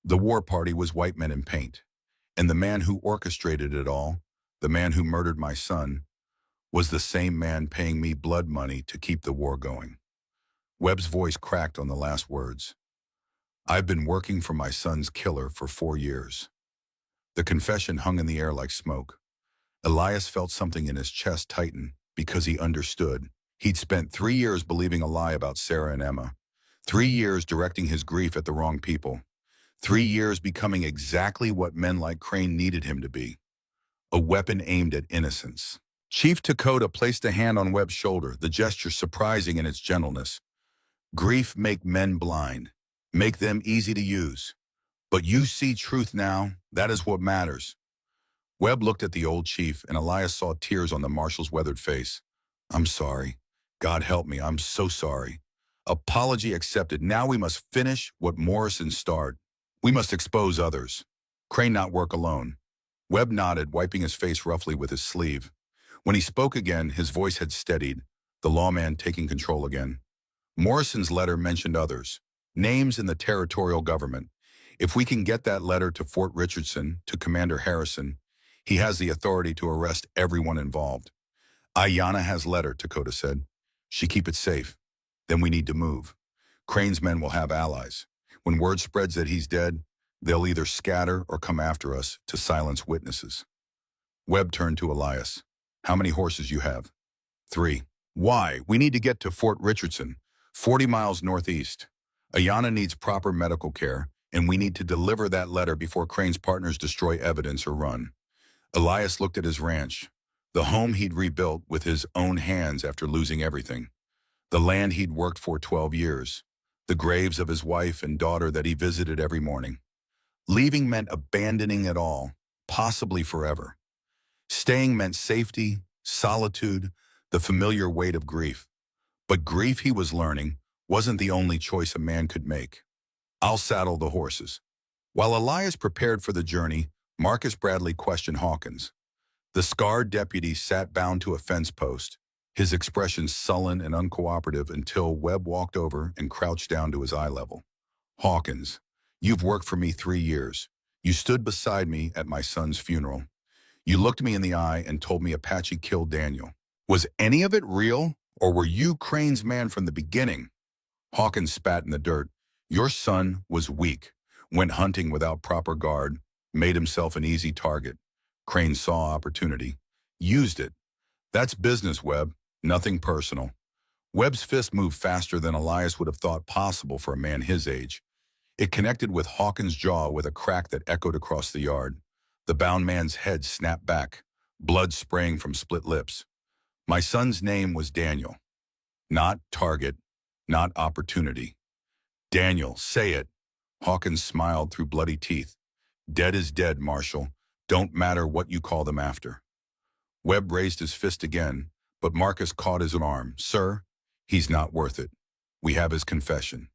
The war party was white men in paint. And the man who orchestrated it all, the man who murdered my son, was the same man paying me blood money to keep the war going. Webb's voice cracked on the last words. I've been working for my son's killer for 4 years. The confession hung in the air like smoke. Elias felt something in his chest tighten because he understood. He'd spent 3 years believing a lie about Sarah and Emma. 3 years directing his grief at the wrong people. 3 years becoming exactly what men like Crane needed him to be. A weapon aimed at innocence. Chief Dakota placed a hand on Webb's shoulder, the gesture surprising in its gentleness. Grief make men blind, make them easy to use. But you see truth now, that is what matters. Webb looked at the old chief, and Elias saw tears on the marshal's weathered face. I'm sorry. God help me, I'm so sorry. Apology accepted. Now we must finish what Morrison started. We must expose others. Crane not work alone. Webb nodded, wiping his face roughly with his sleeve. When he spoke again, his voice had steadied, the lawman taking control again. Morrison's letter mentioned others, names in the territorial government. If we can get that letter to Fort Richardson, to Commander Harrison, he has the authority to arrest everyone involved. Ayanna has letter, Dakota said. She keep it safe. Then we need to move. Crane's men will have allies. When word spreads that he's dead, they'll either scatter or come after us to silence witnesses. Webb turned to Elias. How many horses you have? 3. Why? We need to get to Fort Richardson, 40 miles northeast. Ayanna needs proper medical care, and we need to deliver that letter before Crane's partners destroy evidence or run. Elias looked at his ranch, the home he'd rebuilt with his own hands after losing everything, the land he'd worked for 12 years, the graves of his wife and daughter that he visited every morning. Leaving meant abandoning it all, possibly forever. Staying meant safety, solitude, the familiar weight of grief. But grief, he was learning, wasn't the only choice a man could make. I'll saddle the horses. While Elias prepared for the journey, Marcus Bradley questioned Hawkins. The scarred deputy sat bound to a fence post, his expression sullen and uncooperative until Webb walked over and crouched down to his eye level. Hawkins, you've worked for me 3 years. You stood beside me at my son's funeral. You looked me in the eye and told me Apache killed Daniel. Was any of it real, or were you Crane's man from the beginning? Hawkins spat in the dirt. Your son was weak, went hunting without proper guard, made himself an easy target. Crane saw opportunity, used it. That's business, Webb, nothing personal. Webb's fist moved faster than Elias would have thought possible for a man his age. It connected with Hawkins' jaw with a crack that echoed across the yard. The bound man's head snapped back, blood spraying from split lips. My son's name was Daniel. Not target, not opportunity. Daniel, say it. Hawkins smiled through bloody teeth. Dead is dead, Marshal. Don't matter what you call them after. Webb raised his fist again, but Marcus caught his arm. Sir, he's not worth it. We have his confession.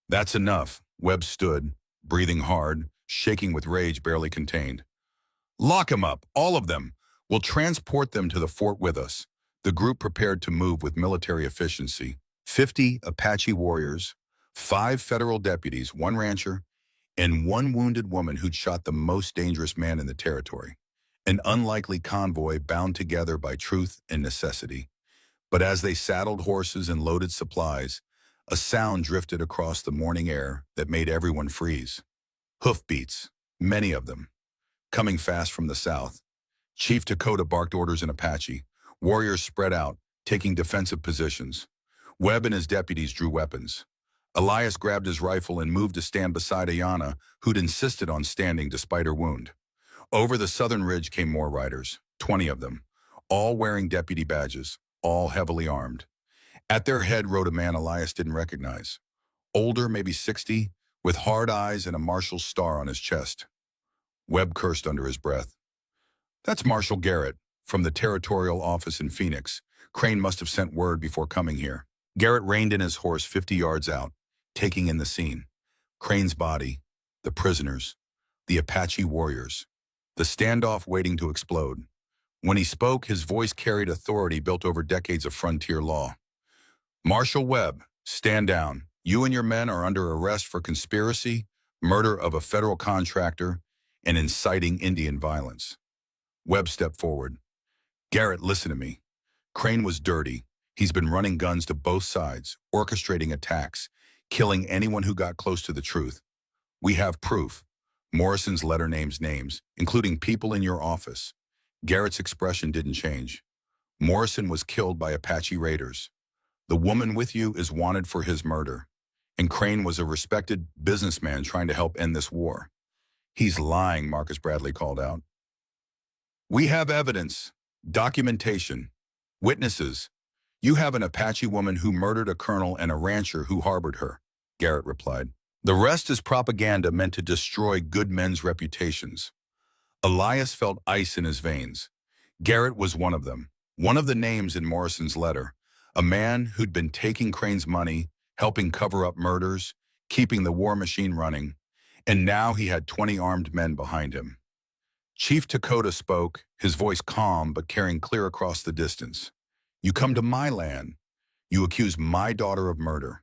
That's enough. Webb stood, breathing hard, shaking with rage barely contained. Lock him up, all of them. We'll transport them to the fort with us. The group prepared to move with military efficiency. 50 Apache warriors, 5 federal deputies, 1 rancher, and 1 wounded woman who'd shot the most dangerous man in the territory. An unlikely convoy bound together by truth and necessity. But as they saddled horses and loaded supplies, a sound drifted across the morning air that made everyone freeze. Hoofbeats, many of them, coming fast from the south. Chief Dakota barked orders in Apache. Warriors spread out, taking defensive positions. Webb and his deputies drew weapons. Elias grabbed his rifle and moved to stand beside Ayanna, who'd insisted on standing despite her wound. Over the southern ridge came more riders, 20 of them, all wearing deputy badges, all heavily armed. At their head rode a man Elias didn't recognize. Older, maybe 60, with hard eyes and a marshal's star on his chest. Webb cursed under his breath. That's Marshal Garrett, from the territorial office in Phoenix. Crane must have sent word before coming here. Garrett reined in his horse 50 yards out, taking in the scene. Crane's body, the prisoners, the Apache warriors, the standoff waiting to explode. When he spoke, his voice carried authority built over decades of frontier law. Marshal Webb, stand down. You and your men are under arrest for conspiracy, murder of a federal contractor, and inciting Indian violence. Webb stepped forward. Garrett, listen to me. Crane was dirty. He's been running guns to both sides, orchestrating attacks, killing anyone who got close to the truth. We have proof. Morrison's letter names names, including people in your office. Garrett's expression didn't change. Morrison was killed by Apache raiders. The woman with you is wanted for his murder. And Crane was a respected businessman trying to help end this war. He's lying, Marcus Bradley called out. We have evidence, documentation, witnesses. You have an Apache woman who murdered a colonel and a rancher who harbored her, Garrett replied. The rest is propaganda meant to destroy good men's reputations. Elias felt ice in his veins. Garrett was one of them, one of the names in Morrison's letter, a man who'd been taking Crane's money, helping cover up murders, keeping the war machine running, and now he had 20 armed men behind him. Chief Dakota spoke, his voice calm but carrying clear across the distance. You come to my land. You accuse my daughter of murder.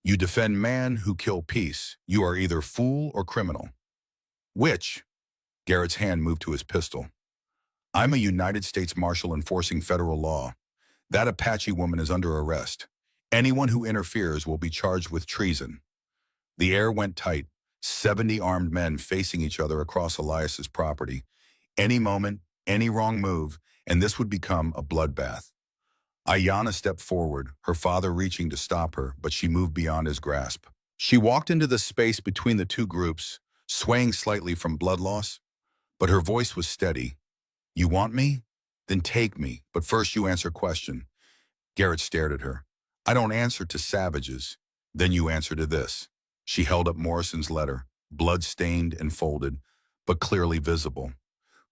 You defend man who kill peace. You are either fool or criminal. Which? Garrett's hand moved to his pistol. I'm a United States Marshal enforcing federal law. That Apache woman is under arrest. Anyone who interferes will be charged with treason. The air went tight, 70 armed men facing each other across Elias's property. Any moment, any wrong move, and this would become a bloodbath. Ayanna stepped forward, her father reaching to stop her, but she moved beyond his grasp. She walked into the space between the two groups, swaying slightly from blood loss, but her voice was steady. You want me? Then take me, but first you answer question. Garrett stared at her. I don't answer to savages. Then you answer to this. She held up Morrison's letter, blood-stained and folded, but clearly visible.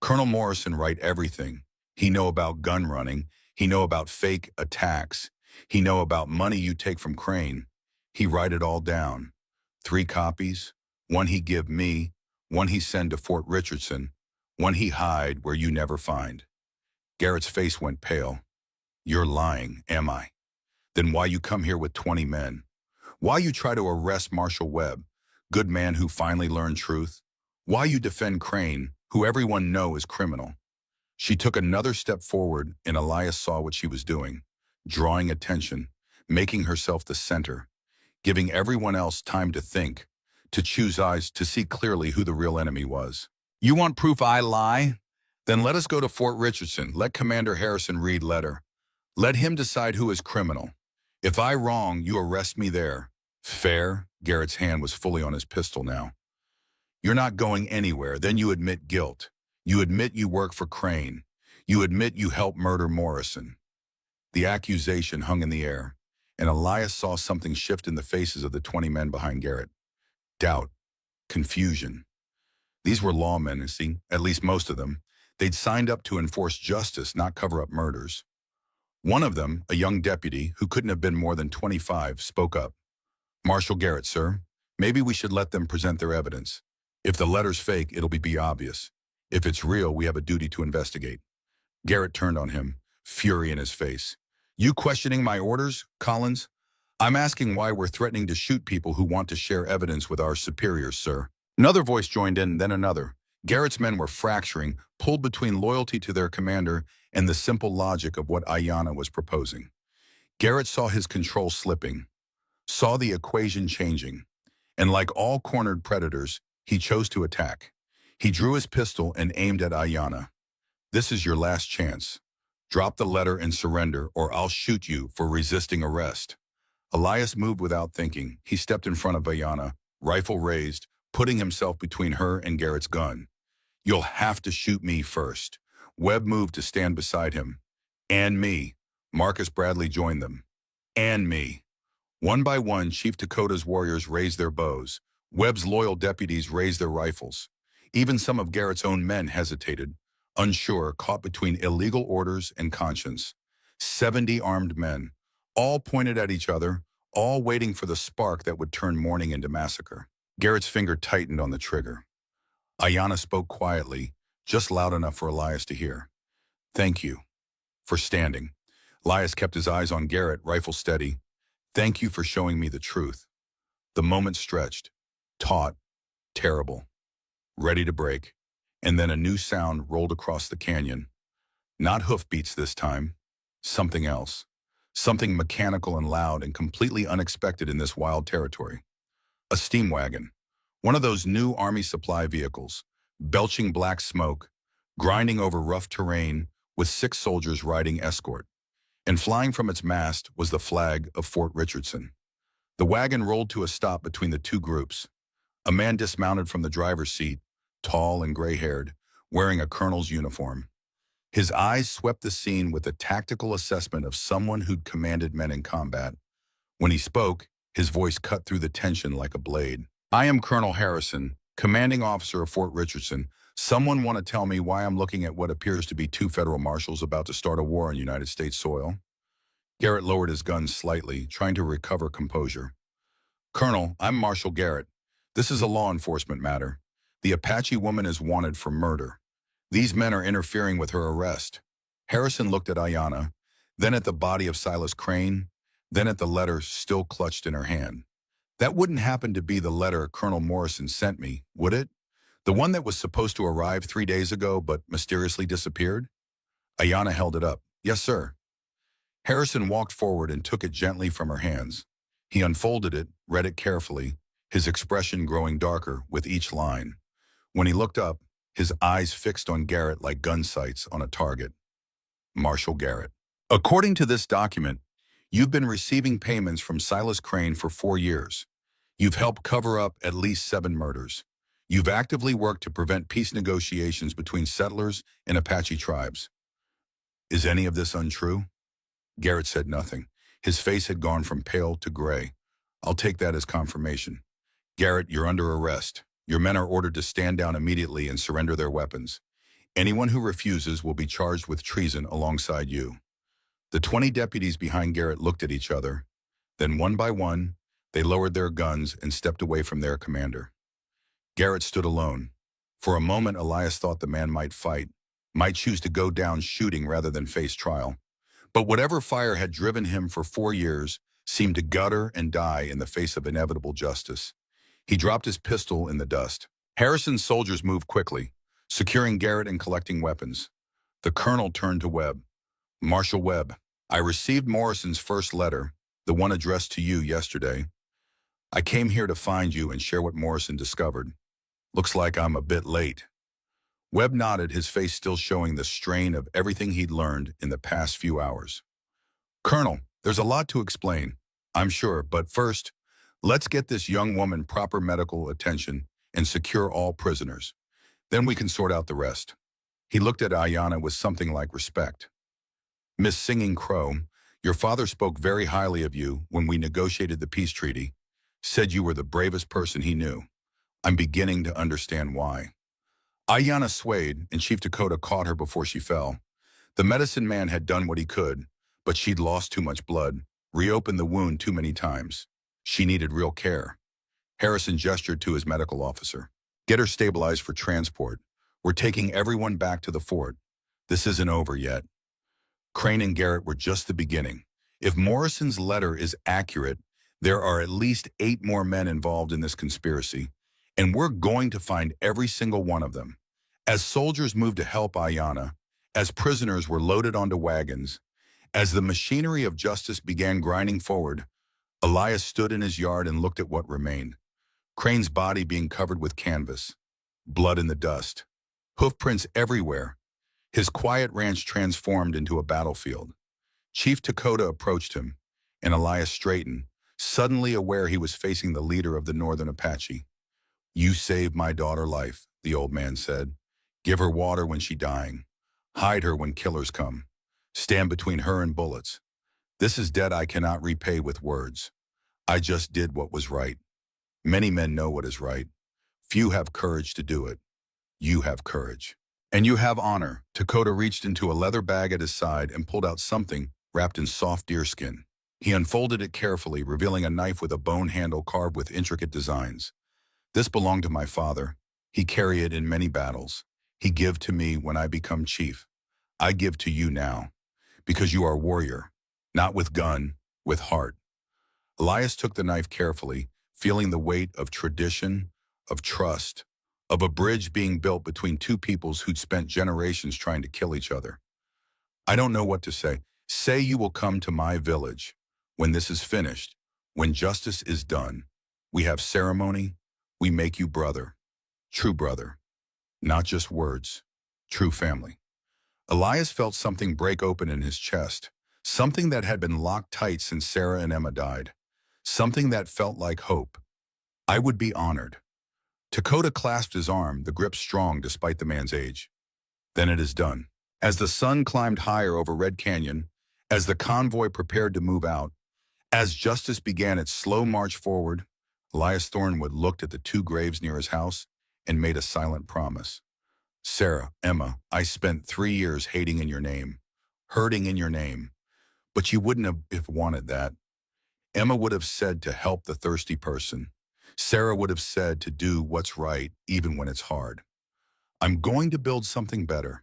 Colonel Morrison write everything. He know about gun running. He know about fake attacks. He know about money you take from Crane. He write it all down. 3 copies. One he give me. One he send to Fort Richardson. One he hide where you never find. Garrett's face went pale. You're lying, am I? Then why you come here with 20 men? Why you try to arrest Marshal Webb, good man who finally learned truth? Why you defend Crane, who everyone know is criminal? She took another step forward and Elias saw what she was doing, drawing attention, making herself the center, giving everyone else time to think, to choose eyes to see clearly who the real enemy was. You want proof I lie? Then let us go to Fort Richardson. Let Commander Harrison read letter. Let him decide who is criminal. If I wrong, you arrest me there. Fair? Garrett's hand was fully on his pistol now. You're not going anywhere. Then you admit guilt. You admit you work for Crane. You admit you helped murder Morrison. The accusation hung in the air, and Elias saw something shift in the faces of the 20 men behind Garrett. Doubt. Confusion. These were lawmen, you see, at least most of them. They'd signed up to enforce justice, not cover up murders. One of them, a young deputy who couldn't have been more than 25, spoke up. Marshal Garrett, sir, maybe we should let them present their evidence. If the letter's fake, it'll be obvious. If it's real, we have a duty to investigate. Garrett turned on him, fury in his face. You questioning my orders, Collins? I'm asking why we're threatening to shoot people who want to share evidence with our superiors, sir. Another voice joined in, then another. Garrett's men were fracturing, pulled between loyalty to their commander and the simple logic of what Ayanna was proposing. Garrett saw his control slipping, saw the equation changing, and like all cornered predators, he chose to attack. He drew his pistol and aimed at Ayanna. This is your last chance. Drop the letter and surrender, or I'll shoot you for resisting arrest. Elias moved without thinking. He stepped in front of Ayanna, rifle raised, putting himself between her and Garrett's gun. You'll have to shoot me first. Webb moved to stand beside him. And me. Marcus Bradley joined them. And me. One by one, Chief Dakota's warriors raised their bows. Webb's loyal deputies raised their rifles. Even some of Garrett's own men hesitated, unsure, caught between illegal orders and conscience. 70 armed men, all pointed at each other, all waiting for the spark that would turn mourning into massacre. Garrett's finger tightened on the trigger. Ayanna spoke quietly, just loud enough for Elias to hear. Thank you for standing. Elias kept his eyes on Garrett, rifle steady. Thank you for showing me the truth. The moment stretched, taut, terrible, ready to break, and then a new sound rolled across the canyon. Not hoofbeats this time, something else. Something mechanical and loud and completely unexpected in this wild territory. A steam wagon, one of those new Army supply vehicles, belching black smoke, grinding over rough terrain with 6 soldiers riding escort. And flying from its mast was the flag of Fort Richardson. The wagon rolled to a stop between the two groups. A man dismounted from the driver's seat, tall and gray-haired, wearing a colonel's uniform. His eyes swept the scene with a tactical assessment of someone who'd commanded men in combat. When he spoke, his voice cut through the tension like a blade. I am Colonel Harrison, commanding officer of Fort Richardson. Someone want to tell me why I'm looking at what appears to be 2 federal marshals about to start a war on United States soil? Garrett lowered his gun slightly, trying to recover composure. Colonel, I'm Marshal Garrett. This is a law enforcement matter. The Apache woman is wanted for murder. These men are interfering with her arrest. Harrison looked at Ayanna, then at the body of Silas Crane, then at the letter still clutched in her hand. That wouldn't happen to be the letter Colonel Morrison sent me, would it? The one that was supposed to arrive 3 days ago but mysteriously disappeared? Ayanna held it up. Yes, sir. Harrison walked forward and took it gently from her hands. He unfolded it, read it carefully, his expression growing darker with each line. When he looked up, his eyes fixed on Garrett like gun sights on a target. Marshall Garrett. According to this document, you've been receiving payments from Silas Crane for 4 years. You've helped cover up at least 7 murders. You've actively worked to prevent peace negotiations between settlers and Apache tribes. Is any of this untrue? Garrett said nothing. His face had gone from pale to gray. I'll take that as confirmation. Garrett, you're under arrest. Your men are ordered to stand down immediately and surrender their weapons. Anyone who refuses will be charged with treason alongside you. The 20 deputies behind Garrett looked at each other. Then one by one, they lowered their guns and stepped away from their commander. Garrett stood alone. For a moment, Elias thought the man might fight, might choose to go down shooting rather than face trial. But whatever fire had driven him for 4 years seemed to gutter and die in the face of inevitable justice. He dropped his pistol in the dust. Harrison's soldiers moved quickly, securing Garrett and collecting weapons. The colonel turned to Webb. Marshal Webb, I received Morrison's first letter, the one addressed to you yesterday. I came here to find you and share what Morrison discovered. Looks like I'm a bit late. Webb nodded, his face still showing the strain of everything he'd learned in the past few hours. Colonel, there's a lot to explain, I'm sure, but first, let's get this young woman proper medical attention and secure all prisoners. Then we can sort out the rest. He looked at Ayanna with something like respect. Miss Singing Crow, your father spoke very highly of you when we negotiated the peace treaty, said you were the bravest person he knew. I'm beginning to understand why. Ayanna swayed, and Chief Dakota caught her before she fell. The medicine man had done what he could, but she'd lost too much blood, reopened the wound too many times. She needed real care. Harrison gestured to his medical officer. Get her stabilized for transport. We're taking everyone back to the fort. This isn't over yet. Crane and Garrett were just the beginning. If Morrison's letter is accurate, there are at least 8 more men involved in this conspiracy, and we're going to find every single one of them. As soldiers moved to help Ayanna, as prisoners were loaded onto wagons, as the machinery of justice began grinding forward, Elias stood in his yard and looked at what remained. Crane's body being covered with canvas, blood in the dust, hoofprints everywhere. His quiet ranch transformed into a battlefield. Chief Dakota approached him, and Elias straightened, suddenly aware he was facing the leader of the Northern Apache. You saved my daughter's life, the old man said. Give her water when she's dying. Hide her when killers come. Stand between her and bullets. This is debt I cannot repay with words. I just did what was right. Many men know what is right. Few have courage to do it. You have courage. And you have honor. Dakota reached into a leather bag at his side and pulled out something wrapped in soft deerskin. He unfolded it carefully, revealing a knife with a bone handle carved with intricate designs. This belonged to my father. He carried it in many battles. He gave to me when I become chief. I give to you now, because you are a warrior, not with gun, with heart. Elias took the knife carefully, feeling the weight of tradition, of trust, of a bridge being built between 2 peoples who'd spent generations trying to kill each other. I don't know what to say. Say you will come to my village. When this is finished, when justice is done, we have ceremony, we make you brother, true brother, not just words, true family. Elias felt something break open in his chest, something that had been locked tight since Sarah and Emma died, something that felt like hope. I would be honored. Dakota clasped his arm, the grip strong despite the man's age. Then it is done. As the sun climbed higher over Red Canyon, as the convoy prepared to move out, as justice began its slow march forward, Elias Thornwood looked at the 2 graves near his house and made a silent promise. Sarah, Emma, I spent 3 years hating in your name, hurting in your name, but you wouldn't have wanted that. Emma would have said to help the thirsty person. Sarah would have said to do what's right even when it's hard. I'm going to build something better.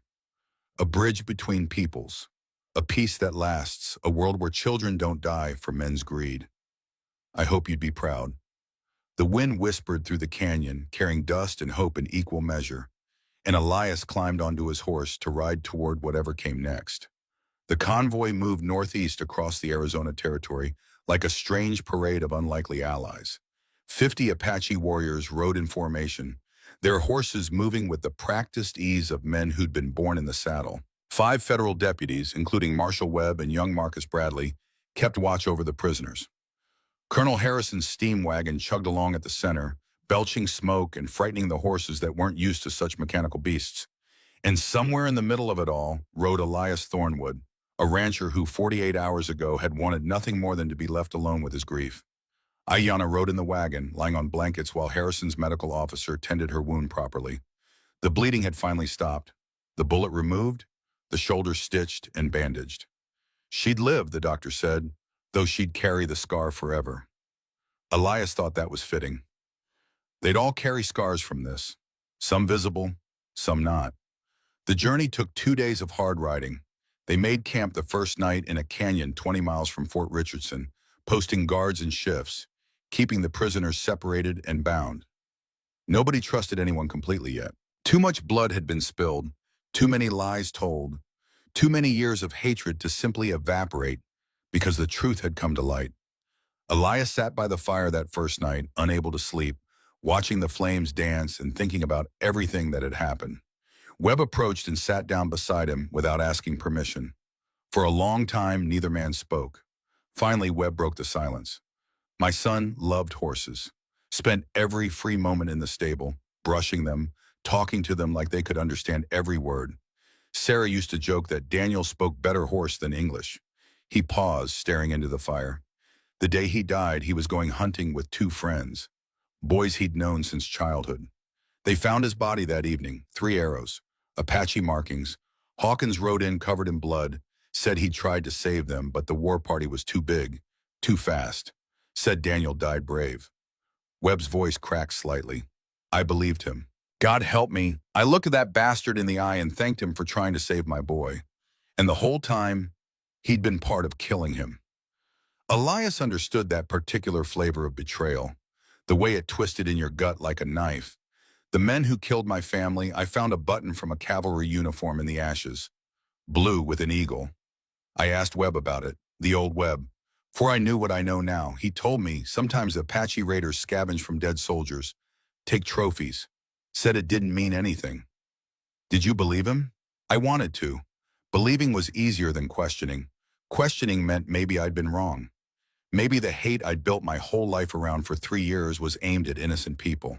A bridge between peoples. A peace that lasts, a world where children don't die for men's greed. I hope you'd be proud. The wind whispered through the canyon, carrying dust and hope in equal measure, and Elias climbed onto his horse to ride toward whatever came next. The convoy moved northeast across the Arizona territory like a strange parade of unlikely allies. 50 Apache warriors rode in formation, their horses moving with the practiced ease of men who'd been born in the saddle. 5 federal deputies, including Marshal Webb and young Marcus Bradley, kept watch over the prisoners. Colonel Harrison's steam wagon chugged along at the center, belching smoke and frightening the horses that weren't used to such mechanical beasts. And somewhere in the middle of it all rode Elias Thornwood, a rancher who 48 hours ago had wanted nothing more than to be left alone with his grief. Ayanna rode in the wagon, lying on blankets while Harrison's medical officer tended her wound properly. The bleeding had finally stopped, the bullet removed, the shoulder stitched and bandaged. She'd live, the doctor said, though she'd carry the scar forever. Elias thought that was fitting. They'd all carry scars from this, some visible, some not. The journey took 2 days of hard riding. They made camp the first night in a canyon 20 miles from Fort Richardson, posting guards and shifts, keeping the prisoners separated and bound. Nobody trusted anyone completely yet. Too much blood had been spilled, too many lies told, too many years of hatred to simply evaporate because the truth had come to light. Elias sat by the fire that first night, unable to sleep, watching the flames dance and thinking about everything that had happened. Webb approached and sat down beside him without asking permission. For a long time, neither man spoke. Finally, Webb broke the silence. My son loved horses, spent every free moment in the stable, brushing them, talking to them like they could understand every word. Sarah used to joke that Daniel spoke better horse than English. He paused, staring into the fire. The day he died, he was going hunting with 2 friends, boys he'd known since childhood. They found his body that evening, 3 arrows, Apache markings. Hawkins rode in covered in blood, said he'd tried to save them, but the war party was too big, too fast. Said Daniel died brave. Webb's voice cracked slightly. I believed him. God help me. I looked at that bastard in the eye and thanked him for trying to save my boy. And the whole time, he'd been part of killing him. Elias understood that particular flavor of betrayal, the way it twisted in your gut like a knife. The men who killed my family, I found a button from a cavalry uniform in the ashes, blue with an eagle. I asked Webb about it, the old Webb. For I knew what I know now. He told me sometimes Apache raiders scavenge from dead soldiers, take trophies, said it didn't mean anything. Did you believe him? I wanted to. Believing was easier than questioning. Questioning meant maybe I'd been wrong. Maybe the hate I'd built my whole life around for 3 years was aimed at innocent people.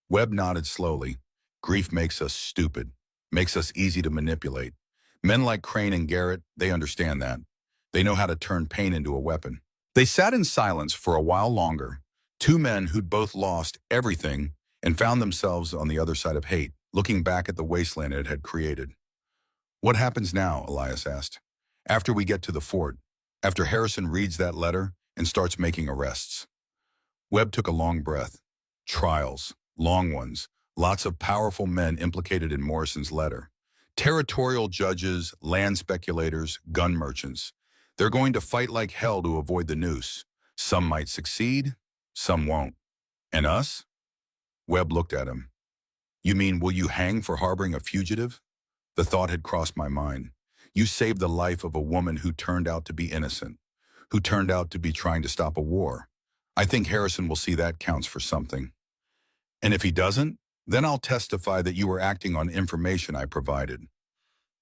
Webb nodded slowly. Grief makes us stupid, makes us easy to manipulate. Men like Crane and Garrett, they understand that. They know how to turn pain into a weapon. They sat in silence for a while longer, 2 men who'd both lost everything and found themselves on the other side of hate, looking back at the wasteland it had created. What happens now, Elias asked, after we get to the fort, after Harrison reads that letter and starts making arrests? Webb took a long breath. Trials, long ones, lots of powerful men implicated in Morrison's letter. Territorial judges, land speculators, gun merchants. They're going to fight like hell to avoid the noose. Some might succeed, some won't. And us? Webb looked at him. You mean, will you hang for harboring a fugitive? The thought had crossed my mind. You saved the life of a woman who turned out to be innocent, who turned out to be trying to stop a war. I think Harrison will see that counts for something. And if he doesn't, then I'll testify that you were acting on information I provided,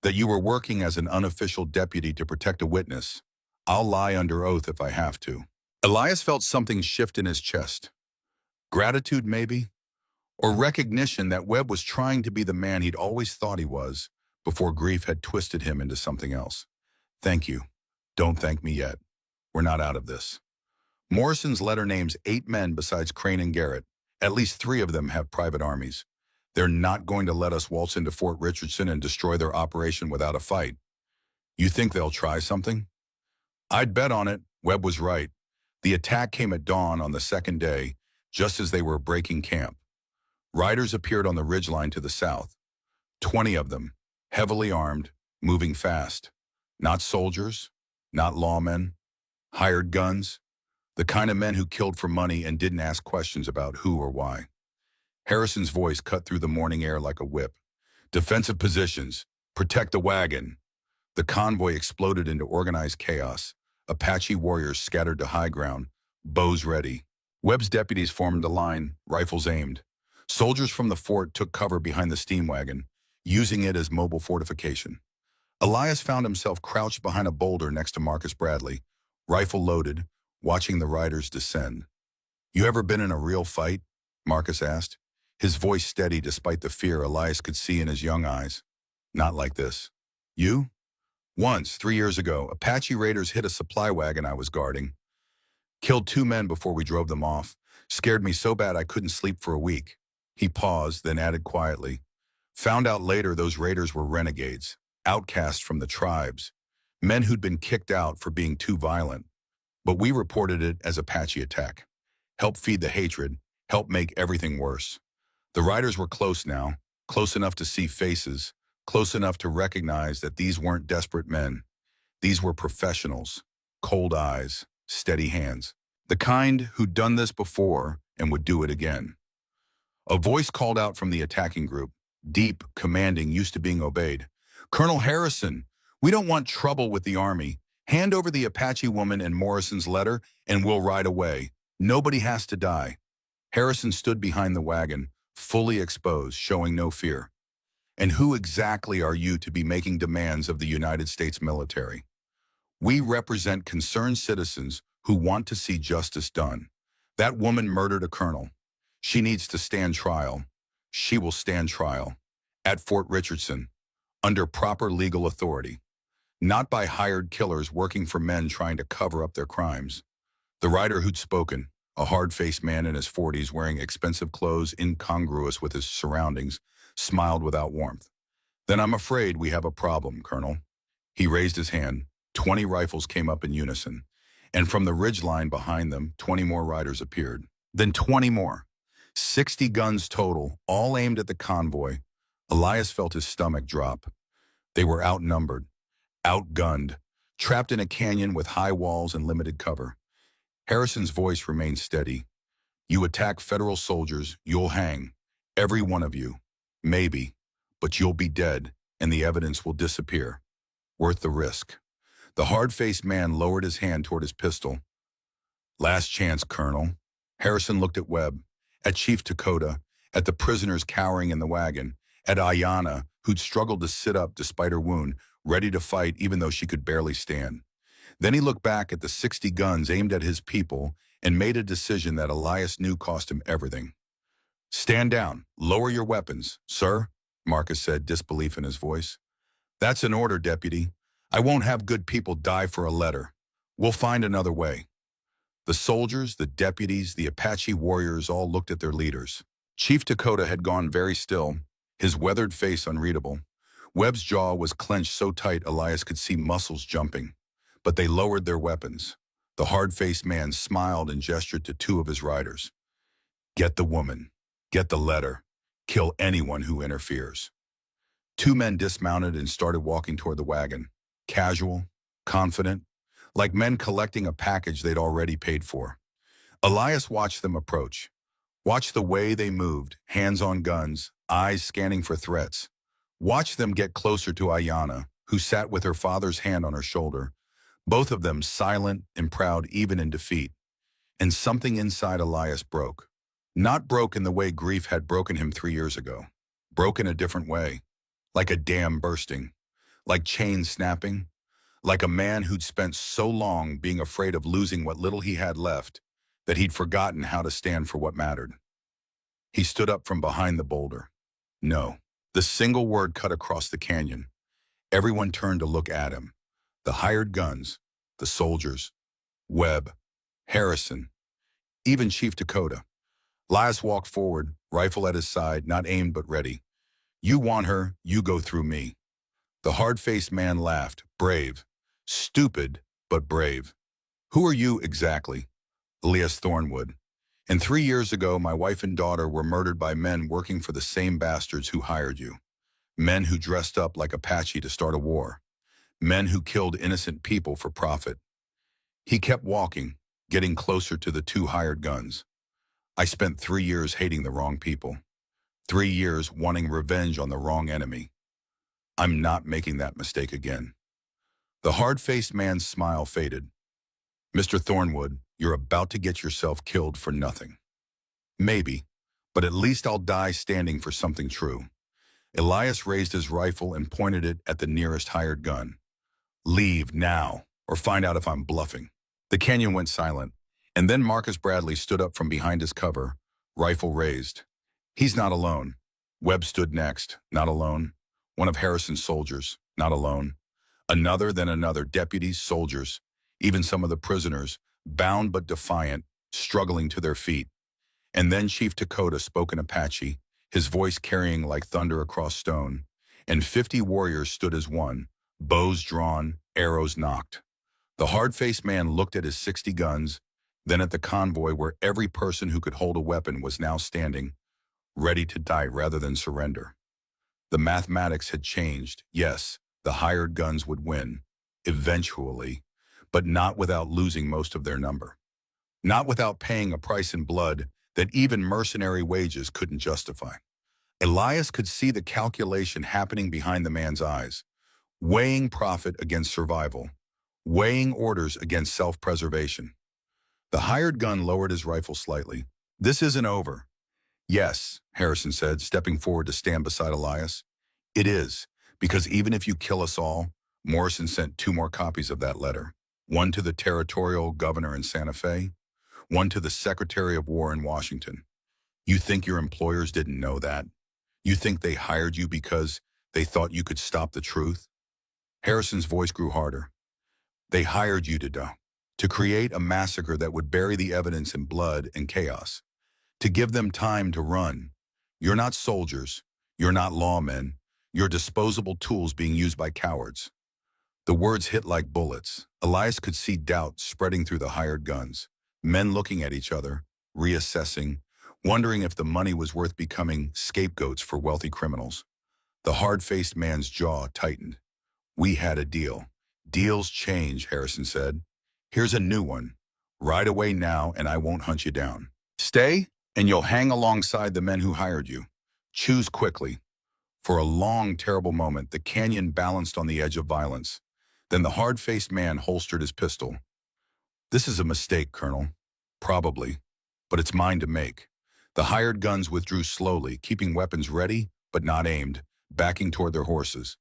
that you were working as an unofficial deputy to protect a witness. I'll lie under oath if I have to. Elias felt something shift in his chest. Gratitude, maybe? Or recognition that Webb was trying to be the man he'd always thought he was before grief had twisted him into something else. Thank you. Don't thank me yet. We're not out of this. Morrison's letter names 8 men besides Crane and Garrett. At least 3 of them have private armies. They're not going to let us waltz into Fort Richardson and destroy their operation without a fight. You think they'll try something? I'd bet on it. Webb was right. The attack came at dawn on the second day, just as they were breaking camp. Riders appeared on the ridgeline to the south. 20 of them, heavily armed, moving fast. Not soldiers, not lawmen, hired guns. The kind of men who killed for money and didn't ask questions about who or why. Harrison's voice cut through the morning air like a whip. Defensive positions. Protect the wagon. The convoy exploded into organized chaos. Apache warriors scattered to high ground, bows ready. Webb's deputies formed a line, rifles aimed. Soldiers from the fort took cover behind the steam wagon, using it as mobile fortification. Elias found himself crouched behind a boulder next to Marcus Bradley, rifle loaded, watching the riders descend. "You ever been in a real fight?" Marcus asked, his voice steady despite the fear Elias could see in his young eyes. "Not like this." "You?" "Once, 3 years ago, Apache raiders hit a supply wagon I was guarding. Killed 2 men before we drove them off. Scared me so bad I couldn't sleep for a week." He paused, then added quietly, "Found out later those raiders were renegades, outcasts from the tribes, men who'd been kicked out for being too violent. But we reported it as Apache attack. Help feed the hatred, help make everything worse. The riders were close now, close enough to see faces, close enough to recognize that these weren't desperate men. These were professionals, cold eyes, steady hands. The kind who'd done this before and would do it again." A voice called out from the attacking group, deep, commanding, used to being obeyed. "Colonel Harrison, we don't want trouble with the army. Hand over the Apache woman and Morrison's letter, and we'll ride away. Nobody has to die." Harrison stood behind the wagon, fully exposed, showing no fear. "And who exactly are you to be making demands of the United States military? We represent concerned citizens who want to see justice done. That woman murdered a colonel. She needs to stand trial. She will stand trial. At Fort Richardson, under proper legal authority. Not by hired killers working for men trying to cover up their crimes." The rider who'd spoken, a hard-faced man in his 40s wearing expensive clothes incongruous with his surroundings, smiled without warmth. "Then I'm afraid we have a problem, Colonel." He raised his hand. 20 rifles came up in unison, and from the ridgeline behind them, 20 more riders appeared. Then 20 more. 60 guns total, all aimed at the convoy. Elias felt his stomach drop. They were outnumbered, outgunned, trapped in a canyon with high walls and limited cover. Harrison's voice remained steady. "You attack federal soldiers, you'll hang. Every one of you. Maybe. But you'll be dead, and the evidence will disappear. Worth the risk." The hard-faced man lowered his hand toward his pistol. "Last chance, Colonel." Harrison looked at Webb, at Chief Dakota, at the prisoners cowering in the wagon, at Ayanna, who'd struggled to sit up despite her wound, ready to fight even though she could barely stand. Then he looked back at the 60 guns aimed at his people and made a decision that Elias knew cost him everything. "Stand down. Lower your weapons, sir," Marcus said, disbelief in his voice. "That's an order, deputy. I won't have good people die for a letter. We'll find another way." The soldiers, the deputies, the Apache warriors all looked at their leaders. Chief Dakota had gone very still, his weathered face unreadable. Webb's jaw was clenched so tight Elias could see muscles jumping. But they lowered their weapons. The hard-faced man smiled and gestured to 2 of his riders. "Get the woman. Get the letter. Kill anyone who interferes." 2 men dismounted and started walking toward the wagon. Casual, confident, like men collecting a package they'd already paid for. Elias watched them approach. Watched the way they moved, hands on guns, eyes scanning for threats. Watched them get closer to Ayanna, who sat with her father's hand on her shoulder. Both of them silent and proud even in defeat. And something inside Elias broke. Not broke in the way grief had broken him 3 years ago. Broke in a different way. Like a dam bursting. Like chains snapping. Like a man who'd spent so long being afraid of losing what little he had left that he'd forgotten how to stand for what mattered. He stood up from behind the boulder. No. The single word cut across the canyon. Everyone turned to look at him. The hired guns, the soldiers, Webb, Harrison, even Chief Dakota. Elias walked forward, rifle at his side, not aimed but ready. "You want her, you go through me." The hard-faced man laughed, brave. Stupid, but brave. "Who are you exactly?" "Elias Thornwood. And 3 years ago, my wife and daughter were murdered by men working for the same bastards who hired you. Men who dressed up like Apache to start a war. Men who killed innocent people for profit." He kept walking, getting closer to the two hired guns. I spent 3 years hating the wrong people. 3 years wanting revenge on the wrong enemy. I'm not making that mistake again. The hard-faced man's smile faded. Mr. Thornwood, you're about to get yourself killed for nothing. Maybe, but at least I'll die standing for something true. Elias raised his rifle and pointed it at the nearest hired gun. Leave now, or find out if I'm bluffing. The canyon went silent, and then Marcus Bradley stood up from behind his cover, rifle raised. He's not alone. Webb stood next, not alone. One of Harrison's soldiers, not alone. Another, then another, deputies, soldiers, even some of the prisoners, bound but defiant, struggling to their feet. And then Chief Dakota spoke in Apache, his voice carrying like thunder across stone, and 50 warriors stood as one, bows drawn, arrows knocked. The hard-faced man looked at his 60 guns, then at the convoy where every person who could hold a weapon was now standing, ready to die rather than surrender. The mathematics had changed. Yes, the hired guns would win, eventually, but not without losing most of their number. Not without paying a price in blood that even mercenary wages couldn't justify. Elias could see the calculation happening behind the man's eyes, weighing profit against survival, weighing orders against self-preservation. The hired gun lowered his rifle slightly. This isn't over. Yes, Harrison said, stepping forward to stand beside Elias. It is, because even if you kill us all, Morrison sent 2 more copies of that letter. One to the territorial governor in Santa Fe, one to the Secretary of War in Washington. You think your employers didn't know that? You think they hired you because they thought you could stop the truth? Harrison's voice grew harder. They hired you to create a massacre that would bury the evidence in blood and chaos, to give them time to run. You're not soldiers. You're not lawmen. You're disposable tools being used by cowards. The words hit like bullets. Elias could see doubt spreading through the hired guns. Men looking at each other, reassessing, wondering if the money was worth becoming scapegoats for wealthy criminals. The hard-faced man's jaw tightened. We had a deal. Deals change, Harrison said. Here's a new one. Ride away now and I won't hunt you down. Stay and you'll hang alongside the men who hired you. Choose quickly. For a long, terrible moment, the canyon balanced on the edge of violence. Then the hard-faced man holstered his pistol. This is a mistake, Colonel. Probably. But it's mine to make. The hired guns withdrew slowly, keeping weapons ready, but not aimed, backing toward their horses.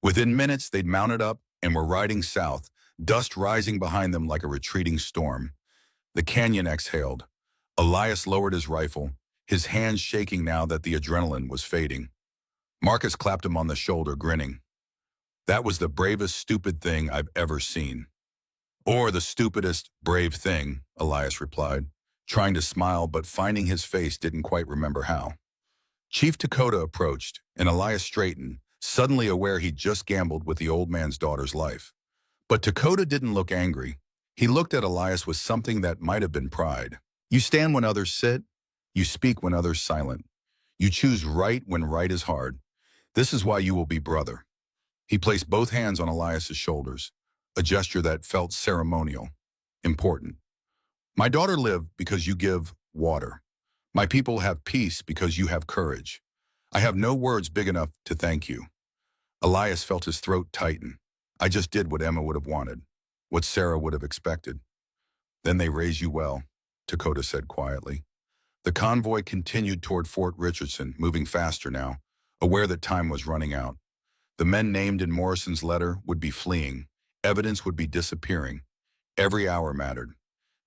Within minutes, they'd mounted up and were riding south, dust rising behind them like a retreating storm. The canyon exhaled. Elias lowered his rifle, his hands shaking now that the adrenaline was fading. Marcus clapped him on the shoulder, grinning. That was the bravest stupid thing I've ever seen. Or the stupidest brave thing, Elias replied, trying to smile but finding his face didn't quite remember how. Chief Dakota approached, and Elias straightened, suddenly aware he'd just gambled with the old man's daughter's life. But Dakota didn't look angry. He looked at Elias with something that might have been pride. You stand when others sit. You speak when others silent. You choose right when right is hard. This is why you will be brother. He placed both hands on Elias's shoulders, a gesture that felt ceremonial, important. My daughter lived because you give water. My people have peace because you have courage. I have no words big enough to thank you. Elias felt his throat tighten. I just did what Emma would have wanted, what Sarah would have expected. Then they raise you well, Dakota said quietly. The convoy continued toward Fort Richardson, moving faster now, aware that time was running out. The men named in Morrison's letter would be fleeing. Evidence would be disappearing. Every hour mattered.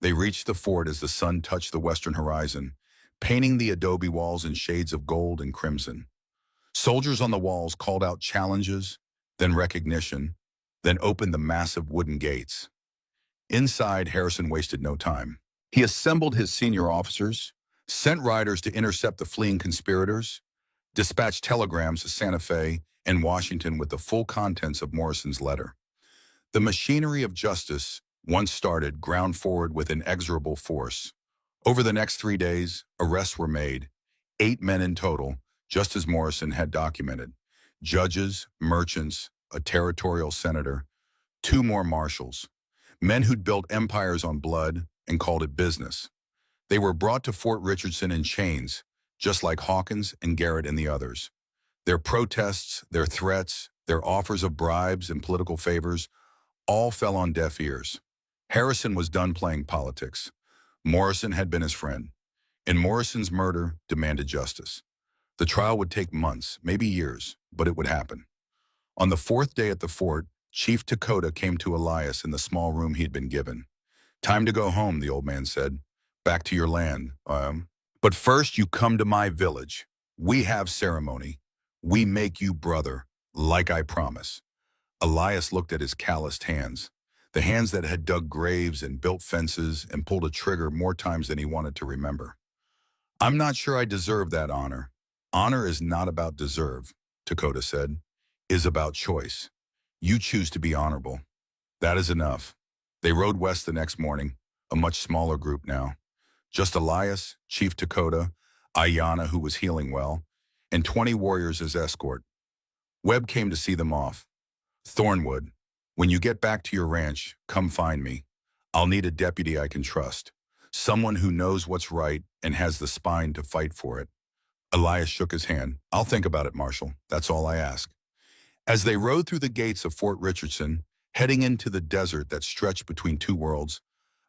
They reached the fort as the sun touched the western horizon, painting the adobe walls in shades of gold and crimson. Soldiers on the walls called out challenges, then recognition, then opened the massive wooden gates. Inside, Harrison wasted no time. He assembled his senior officers, sent riders to intercept the fleeing conspirators, dispatched telegrams to Santa Fe and Washington with the full contents of Morrison's letter. The machinery of justice, once started, ground forward with inexorable force. Over the next 3 days, arrests were made, 8 men in total, just as Morrison had documented. Judges, merchants, a territorial senator, 2 more marshals. Men who'd built empires on blood and called it business. They were brought to Fort Richardson in chains, just like Hawkins and Garrett and the others. Their protests, their threats, their offers of bribes and political favors all fell on deaf ears. Harrison was done playing politics. Morrison had been his friend, and Morrison's murder demanded justice. The trial would take months, maybe years, but it would happen. On the fourth day at the fort, Chief Dakota came to Elias in the small room he'd been given. "Time to go home," the old man said. "Back to your land. But first you come to my village. We have ceremony. We make you brother, like I promise." Elias looked at his calloused hands, the hands that had dug graves and built fences and pulled a trigger more times than he wanted to remember. "I'm not sure I deserve that honor." "Honor is not about deserve," Dakota said, "is about choice. You choose to be honorable. That is enough." They rode west the next morning, a much smaller group now. Just Elias, Chief Dakota, Ayanna, who was healing well, and 20 warriors as escort. Webb came to see them off. "Thornwood, when you get back to your ranch, come find me. I'll need a deputy I can trust, someone who knows what's right and has the spine to fight for it." Elias shook his hand. "I'll think about it, Marshal. That's all I ask." As they rode through the gates of Fort Richardson, heading into the desert that stretched between two worlds,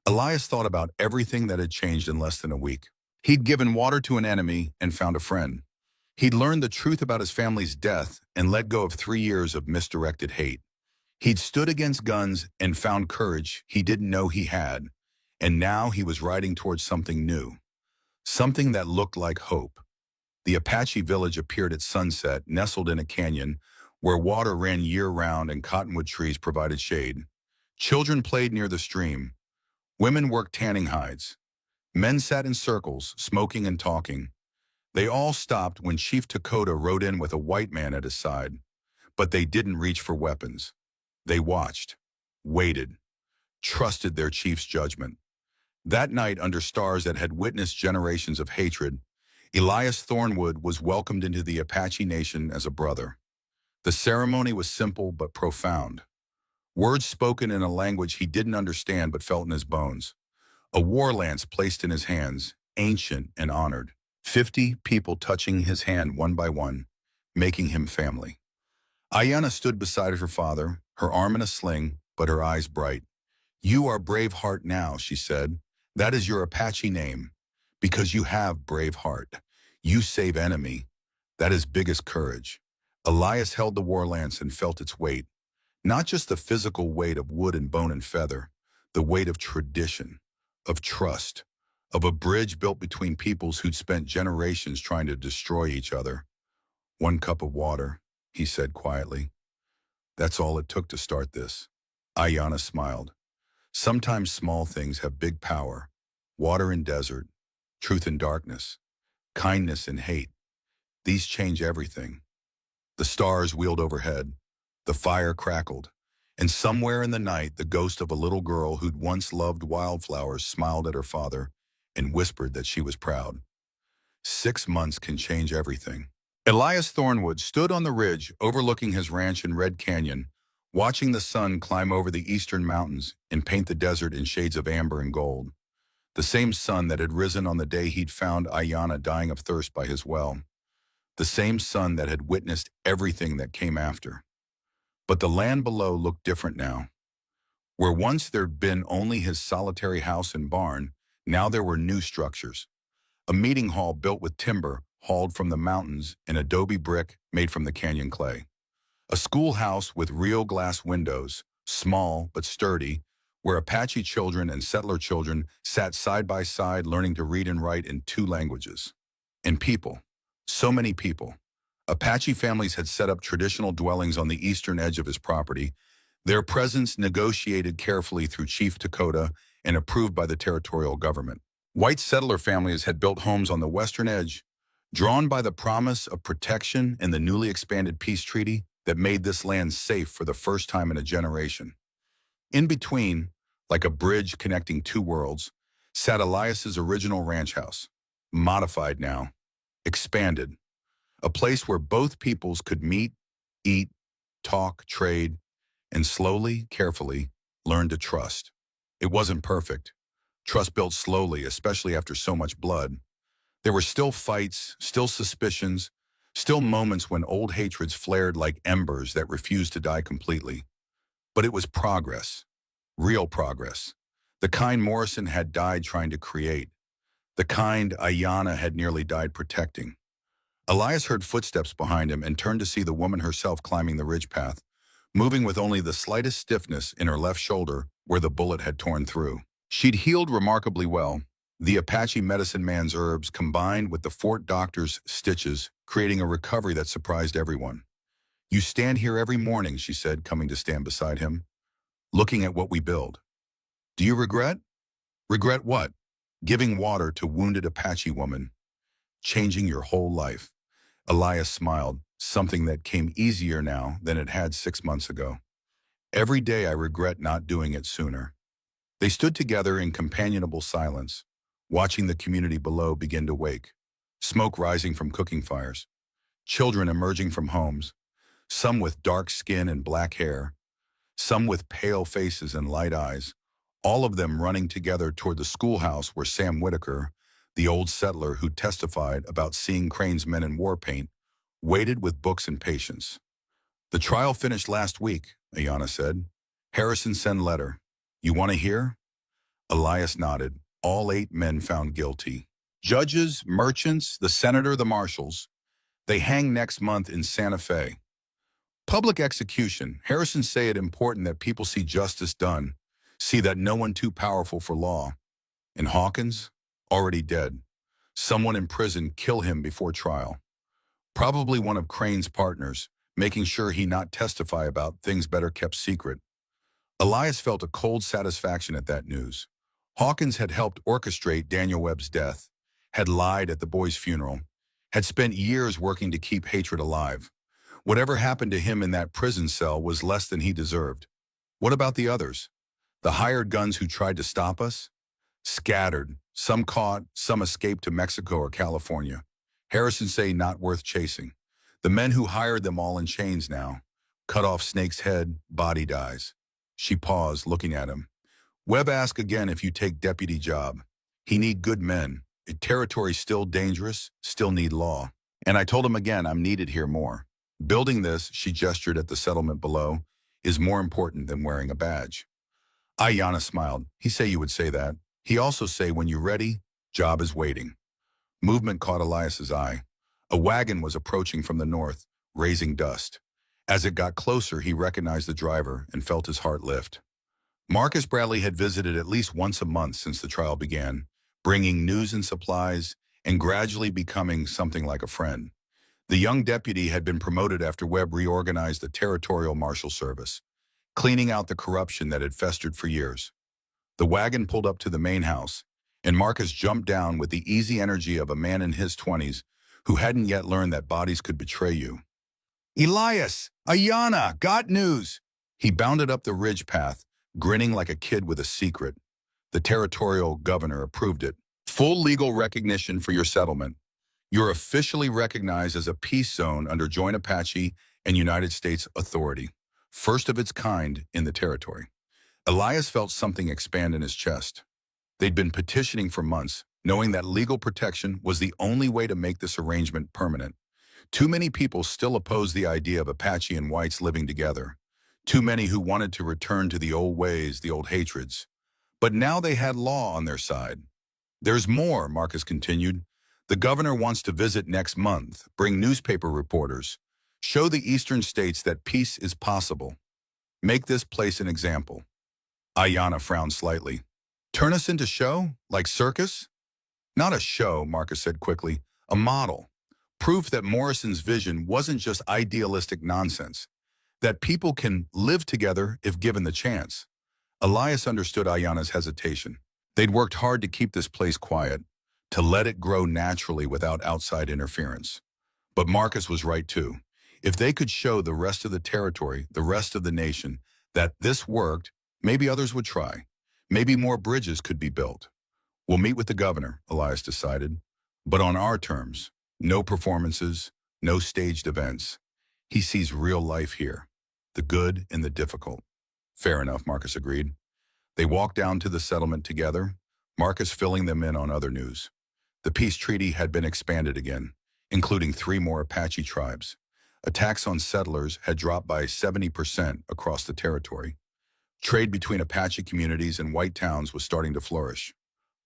Elias thought about everything that had changed in less than a week. He'd given water to an enemy and found a friend. He'd learned the truth about his family's death and let go of 3 years of misdirected hate. He'd stood against guns and found courage he didn't know he had, and now he was riding towards something new, something that looked like hope. The Apache village appeared at sunset, nestled in a canyon where water ran year-round and cottonwood trees provided shade. Children played near the stream. Women worked tanning hides. Men sat in circles, smoking and talking. They all stopped when Chief Dakota rode in with a white man at his side. But they didn't reach for weapons. They watched, waited, trusted their chief's judgment. That night, under stars that had witnessed generations of hatred, Elias Thornwood was welcomed into the Apache Nation as a brother. The ceremony was simple but profound. Words spoken in a language he didn't understand but felt in his bones. A war lance placed in his hands, ancient and honored. 50 people touching his hand one by one, making him family. Ayanna stood beside her father, her arm in a sling, but her eyes bright. "You are Braveheart now," she said. "That is your Apache name, because you have brave heart. You save enemy. That is biggest courage." Elias held the war lance and felt its weight. Not just the physical weight of wood and bone and feather, the weight of tradition, of trust, of a bridge built between peoples who'd spent generations trying to destroy each other. "One cup of water," he said quietly. "That's all it took to start this." Ayanna smiled. Sometimes small things have big power. Water in desert, truth in darkness, kindness in hate. These change everything. The stars wheeled overhead. The fire crackled. And somewhere in the night, the ghost of a little girl who'd once loved wildflowers smiled at her father and whispered that she was proud. 6 months can change everything. Elias Thornwood stood on the ridge overlooking his ranch in Red Canyon, watching the sun climb over the eastern mountains and paint the desert in shades of amber and gold. The same sun that had risen on the day he'd found Ayanna dying of thirst by his well. The same sun that had witnessed everything that came after. But the land below looked different now. Where once there'd been only his solitary house and barn, now there were new structures. A meeting hall built with timber hauled from the mountains and adobe brick made from the canyon clay. A schoolhouse with real glass windows, small but sturdy, where Apache children and settler children sat side by side learning to read and write in 2 languages. And people, so many people. Apache families had set up traditional dwellings on the eastern edge of his property, their presence negotiated carefully through Chief Dakota and approved by the territorial government. White settler families had built homes on the western edge, drawn by the promise of protection in the newly expanded peace treaty that made this land safe for the first time in a generation. In between, like a bridge connecting 2 worlds, sat Elias's original ranch house, modified now, expanded, a place where both peoples could meet, eat, talk, trade, and slowly, carefully, learn to trust. It wasn't perfect, Trust built slowly, especially after so much blood. There were still fights, still suspicions, still moments when old hatreds flared like embers that refused to die completely. But it was progress, real progress. The kind Morrison had died trying to create, the kind Ayanna had nearly died protecting. Elias heard footsteps behind him and turned to see the woman herself climbing the ridge path, moving with only the slightest stiffness in her left shoulder where the bullet had torn through. She'd healed remarkably well, the Apache medicine man's herbs combined with the Fort doctor's stitches, creating a recovery that surprised everyone. "You stand here every morning," she said, coming to stand beside him, "looking at what we build. Do you regret?" "Regret what?" "Giving water to wounded Apache woman. Changing your whole life." Elias smiled, something that came easier now than it had 6 months ago. "Every day I regret not doing it sooner." They stood together in companionable silence, watching the community below begin to wake. Smoke rising from cooking fires. Children emerging from homes, some with dark skin and black hair, some with pale faces and light eyes, all of them running together toward the schoolhouse where Sam Whitaker, the old settler who testified about seeing Crane's men in war paint, waited with books and patience. "The trial finished last week," Ayanna said. "Harrison sent letter. You want to hear?" Elias nodded. All 8 men found guilty. Judges, merchants, the senator, the marshals. They hang next month in Santa Fe. Public execution. Harrison say it important that people see justice done, see that no one too powerful for law. And Hawkins? Already dead. Someone in prison kill him before trial. Probably one of Crane's partners, making sure he not testify about things better kept secret. Elias felt a cold satisfaction at that news. Hawkins had helped orchestrate Daniel Webb's death, had lied at the boy's funeral, had spent years working to keep hatred alive. Whatever happened to him in that prison cell was less than he deserved. What about the others? The hired guns who tried to stop us? Scattered, some caught, some escaped to Mexico or California. Harrison say not worth chasing. The men who hired them all in chains now. Cut off Snake's head, body dies. She paused, looking at him. Webb asked again if you take deputy job. He need good men. Territory still dangerous, still need law. And I told him again I'm needed here more. Building this, she gestured at the settlement below, is more important than wearing a badge. Ayanna smiled. He say you would say that. He also say when you're ready, job is waiting. Movement caught Elias's eye. A wagon was approaching from the north, raising dust. As it got closer, he recognized the driver and felt his heart lift. Marcus Bradley had visited at least once a month since the trial began, bringing news and supplies and gradually becoming something like a friend. The young deputy had been promoted after Webb reorganized the territorial marshal service, cleaning out the corruption that had festered for years. The wagon pulled up to the main house, and Marcus jumped down with the easy energy of a man in his 20s who hadn't yet learned that bodies could betray you. "Elias! Ayanna! Got news!" He bounded up the ridge path, grinning like a kid with a secret. The territorial governor approved it. "Full legal recognition for your settlement. You're officially recognized as a peace zone under Joint Apache and United States authority, first of its kind in the territory." Elias felt something expand in his chest. They'd been petitioning for months, knowing that legal protection was the only way to make this arrangement permanent. Too many people still opposed the idea of Apache and whites living together. Too many who wanted to return to the old ways, the old hatreds. But now they had law on their side. "There's more," Marcus continued. "The governor wants to visit next month, bring newspaper reporters, show the eastern states that peace is possible. Make this place an example." Ayanna frowned slightly. "Turn us into show? Like circus?" "Not a show," Marcus said quickly. "A model. Proof that Morrison's vision wasn't just idealistic nonsense. That people can live together if given the chance." Elias understood Ayanna's hesitation. They'd worked hard to keep this place quiet, to let it grow naturally without outside interference. But Marcus was right too. If they could show the rest of the territory, the rest of the nation, that this worked, maybe others would try. Maybe more bridges could be built. "We'll meet with the governor," Elias decided. "But on our terms. No performances, no staged events. He sees real life here. The good and the difficult." "Fair enough," Marcus agreed. They walked down to the settlement together. Marcus filling them in on other news. The peace treaty had been expanded again, including 3 more Apache tribes. Attacks on settlers had dropped by 70% across the territory. Trade between Apache communities and white towns was starting to flourish.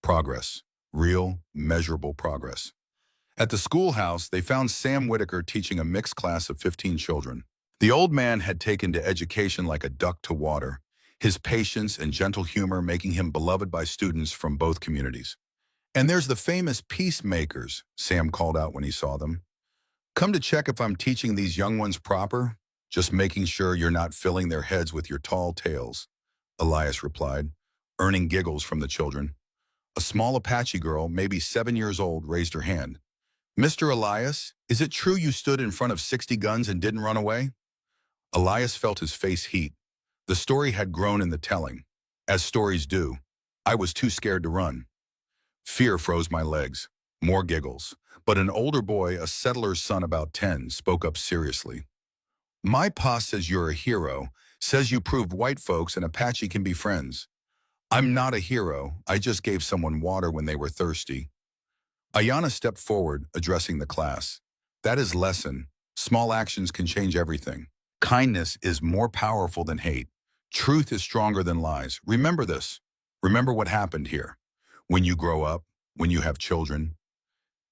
Progress. Real, measurable progress. At the schoolhouse, they found Sam Whitaker teaching a mixed class of 15 children. The old man had taken to education like a duck to water, his patience and gentle humor making him beloved by students from both communities. "And there's the famous peacemakers," Sam called out when he saw them. "Come to check if I'm teaching these young ones proper, just making sure you're not filling their heads with your tall tales," Elias replied, earning giggles from the children. A small Apache girl, maybe 7 years old, raised her hand. "Mr. Elias, is it true you stood in front of 60 guns and didn't run away?" Elias felt his face heat. The story had grown in the telling. As stories do. "I was too scared to run." Fear froze my legs. More giggles. But an older boy, a settler's son about 10, spoke up seriously. "My pa says you're a hero, says you proved white folks and Apache can be friends." "I'm not a hero. I just gave someone water when they were thirsty." Ayanna stepped forward, addressing the class. "That is lesson. Small actions can change everything. Kindness is more powerful than hate. Truth is stronger than lies. Remember this. Remember what happened here. When you grow up, when you have children,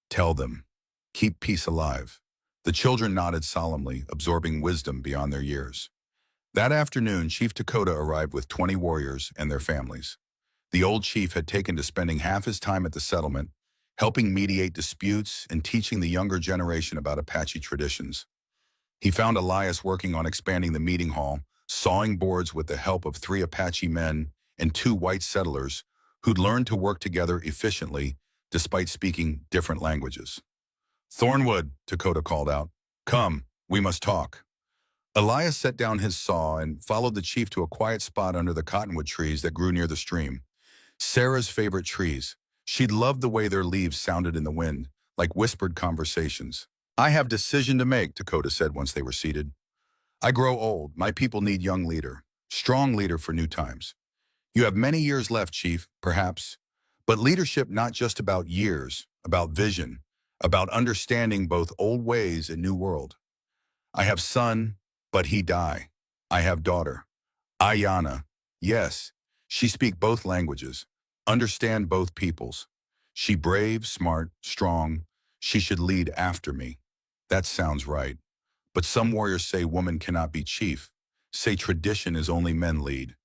tell them. Keep peace alive." The children nodded solemnly, absorbing wisdom beyond their years. That afternoon, Chief Dakota arrived with 20 warriors and their families. The old chief had taken to spending half his time at the settlement, helping mediate disputes and teaching the younger generation about Apache traditions. He found Elias working on expanding the meeting hall, sawing boards with the help of 3 Apache men and 2 white settlers who'd learned to work together efficiently despite speaking different languages. "Thornwood," Dakota called out. "Come, we must talk." Elias set down his saw and followed the chief to a quiet spot under the cottonwood trees that grew near the stream. Sarah's favorite trees. She'd loved the way their leaves sounded in the wind, like whispered conversations. "I have decision to make," Dakota said once they were seated. "I grow old. My people need young leader. Strong leader for new times. You have many years left, Chief, perhaps. But leadership not just about years, about vision, about understanding both old ways and new world. I have son, but he die. I have daughter. Ayanna. Yes, she speak both languages, understand both peoples. She brave, smart, strong. She should lead after me." That sounds right. But some warriors say woman cannot be chief, say tradition is only men lead.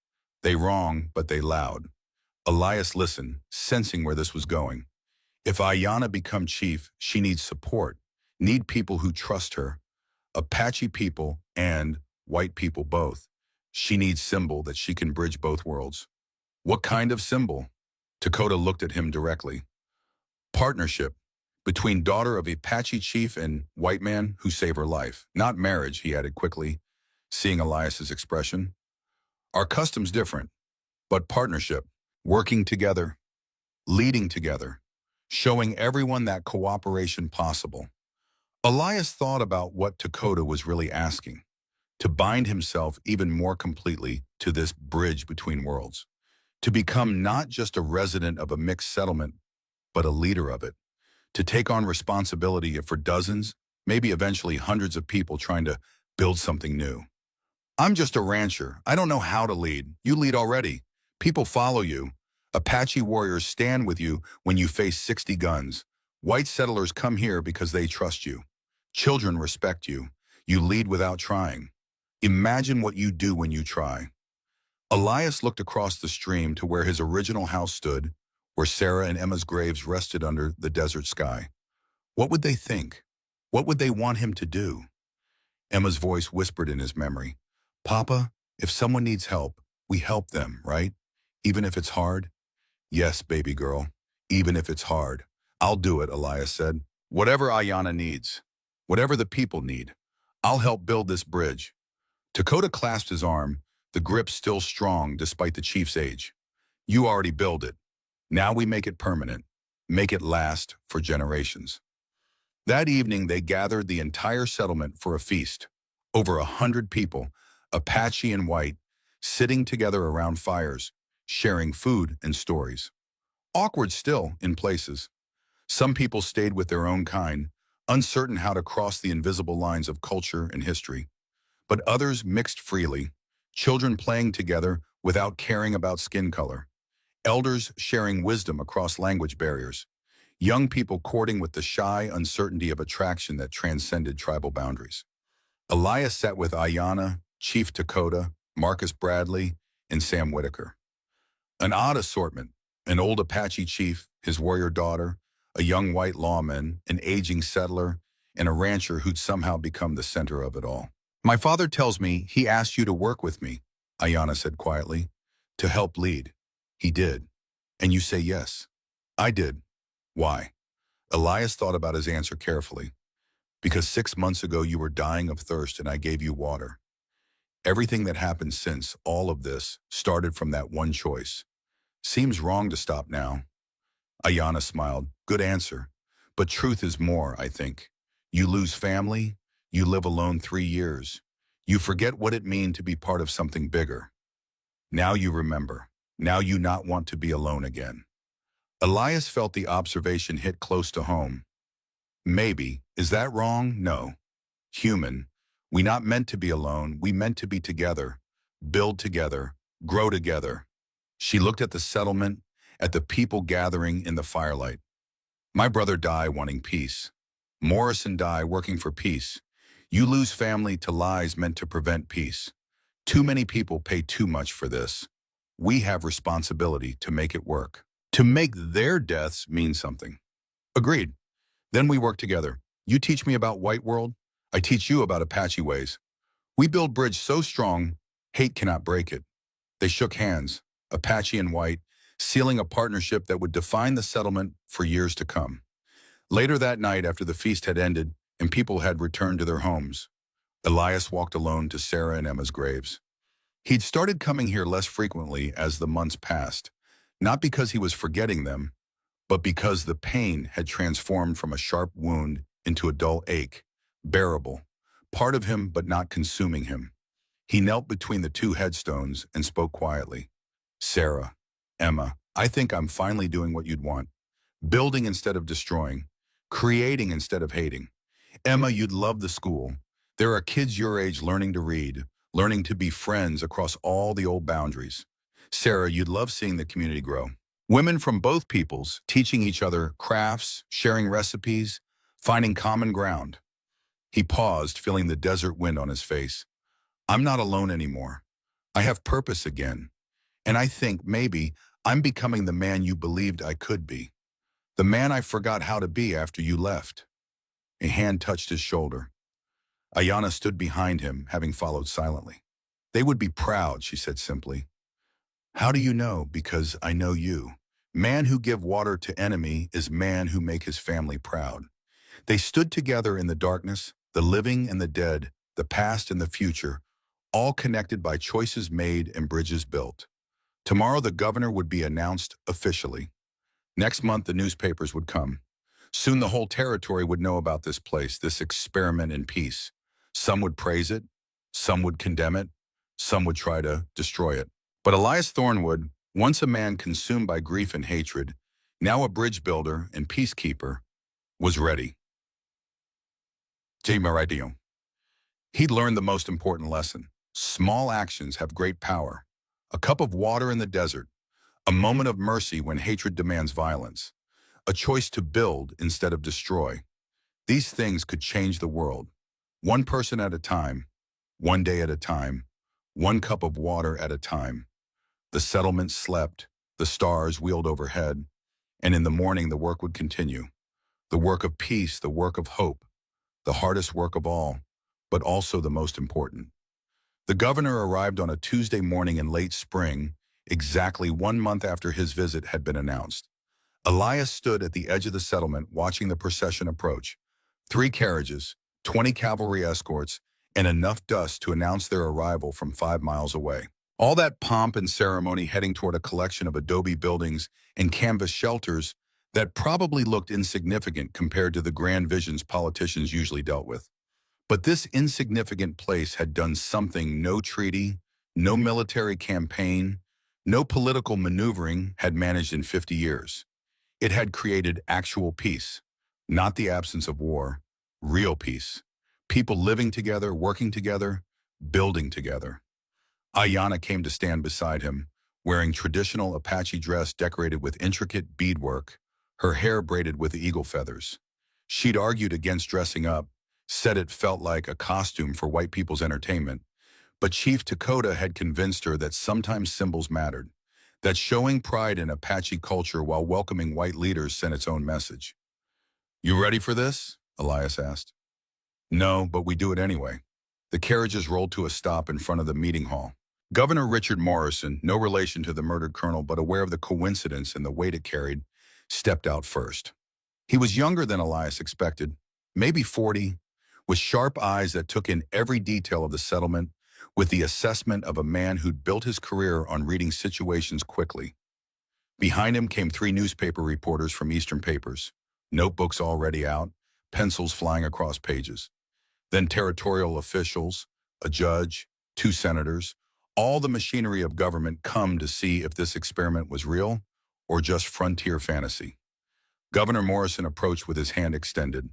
They wrong, but they loud. Elias listened, sensing where this was going. If Ayanna become chief, she needs support, need people who trust her, Apache people and white people both. She needs symbol that she can bridge both worlds. "What kind of symbol?" Dakota looked at him directly. "Partnership between daughter of Apache chief and white man who save her life. Not marriage," he added quickly, seeing Elias's expression. "Our custom's different, but partnership, working together, leading together, showing everyone that cooperation possible." Elias thought about what Dakota was really asking, to bind himself even more completely to this bridge between worlds, to become not just a resident of a mixed settlement, but a leader of it, to take on responsibility for dozens, maybe eventually hundreds of people trying to build something new. "I'm just a rancher. I don't know how to lead. You lead already. People follow you. Apache warriors stand with you when you face 60 guns. White settlers come here because they trust you. Children respect you. You lead without trying. Imagine what you do when you try." Elias looked across the stream to where his original house stood, where Sarah and Emma's graves rested under the desert sky. What would they think? What would they want him to do? Emma's voice whispered in his memory. "Papa, if someone needs help, we help them, right? Even if it's hard?" "Yes, baby girl, even if it's hard. I'll do it," Elias said. "Whatever Ayanna needs, whatever the people need, I'll help build this bridge." Dakota clasped his arm, the grip still strong despite the chief's age. "You already built it. Now we make it permanent, make it last for generations." That evening, they gathered the entire settlement for a feast. Over 100 people, Apache and white, sitting together around fires, sharing food and stories. Awkward still, in places. Some people stayed with their own kind, uncertain how to cross the invisible lines of culture and history. But others mixed freely, children playing together without caring about skin color, elders sharing wisdom across language barriers, young people courting with the shy uncertainty of attraction that transcended tribal boundaries. Elias sat with Ayanna, Chief Dakota, Marcus Bradley, and Sam Whitaker. An odd assortment, an old Apache chief, his warrior daughter, a young white lawman, an aging settler, and a rancher who'd somehow become the center of it all. My father tells me he asked you to work with me, Ayanna said quietly, to help lead. He did. And you say yes. I did. Why? Elias thought about his answer carefully. Because 6 months ago you were dying of thirst and I gave you water. Everything that happened since, all of this, started from that one choice. Seems wrong to stop now. Ayanna smiled. Good answer. But truth is more, I think. You lose family, you live alone 3 years. You forget what it means to be part of something bigger. Now you remember. Now you not want to be alone again. Elias felt the observation hit close to home. Maybe. Is that wrong? No. Human. We not meant to be alone, we meant to be together. Build together. Grow together. She looked at the settlement, at the people gathering in the firelight. My brother died wanting peace. Morrison died working for peace. You lose family to lies meant to prevent peace. Too many people pay too much for this. We have responsibility to make it work. To make their deaths mean something. Agreed. Then we work together. You teach me about white world. I teach you about Apache ways. We build bridge so strong, hate cannot break it. They shook hands, Apache and white, sealing a partnership that would define the settlement for years to come. Later that night, after the feast had ended and people had returned to their homes, Elias walked alone to Sarah and Emma's graves. He'd started coming here less frequently as the months passed, not because he was forgetting them, but because the pain had transformed from a sharp wound into a dull ache, bearable, part of him but not consuming him. He knelt between the two headstones and spoke quietly. Sarah, Emma, I think I'm finally doing what you'd want. Building instead of destroying, creating instead of hating. Emma, you'd love the school. There are kids your age learning to read, learning to be friends across all the old boundaries. Sarah, you'd love seeing the community grow. Women from both peoples teaching each other crafts, sharing recipes, finding common ground. He paused, feeling the desert wind on his face. I'm not alone anymore. I have purpose again. And I think maybe I'm becoming the man you believed I could be. The man I forgot how to be after you left. A hand touched his shoulder. Ayanna stood behind him, having followed silently. They would be proud, she said simply. How do you know? Because I know you. Man who give water to enemy is man who make his family proud. They stood together in the darkness, the living and the dead, the past and the future, all connected by choices made and bridges built. Tomorrow the governor would be announced officially. Next month the newspapers would come. Soon the whole territory would know about this place, this experiment in peace. Some would praise it, some would condemn it, some would try to destroy it. But Elias Thornwood, once a man consumed by grief and hatred, now a bridge builder and peacekeeper, was ready. He'd learned the most important lesson. Small actions have great power. A cup of water in the desert, a moment of mercy when hatred demands violence, a choice to build instead of destroy. These things could change the world. One person at a time, one day at a time, one cup of water at a time. The settlement slept, the stars wheeled overhead, and in the morning the work would continue. The work of peace, the work of hope, the hardest work of all, but also the most important. The governor arrived on a Tuesday morning in late spring, exactly 1 month after his visit had been announced. Elias stood at the edge of the settlement watching the procession approach. 3 carriages, 20 cavalry escorts, and enough dust to announce their arrival from 5 miles away. All that pomp and ceremony heading toward a collection of adobe buildings and canvas shelters that probably looked insignificant compared to the grand visions politicians usually dealt with. But this insignificant place had done something no treaty, no military campaign, No political maneuvering had managed in 50 years. It had created actual peace, not the absence of war, real peace. People living together, working together, building together. Ayanna came to stand beside him, wearing traditional Apache dress decorated with intricate beadwork, her hair braided with eagle feathers. She'd argued against dressing up, said it felt like a costume for white people's entertainment, but Chief Dakota had convinced her that sometimes symbols mattered, that showing pride in Apache culture while welcoming white leaders sent its own message. "You ready for this?" Elias asked. "No, but we do it anyway." The carriages rolled to a stop in front of the meeting hall. Governor Richard Morrison, no relation to the murdered colonel but aware of the coincidence and the weight it carried, stepped out first. He was younger than Elias expected, maybe 40, with sharp eyes that took in every detail of the settlement, with the assessment of a man who'd built his career on reading situations quickly. Behind him came three newspaper reporters from Eastern papers, notebooks already out, pencils flying across pages. Then territorial officials, a judge, two senators, all the machinery of government come to see if this experiment was real or just frontier fantasy. Governor Morrison approached with his hand extended.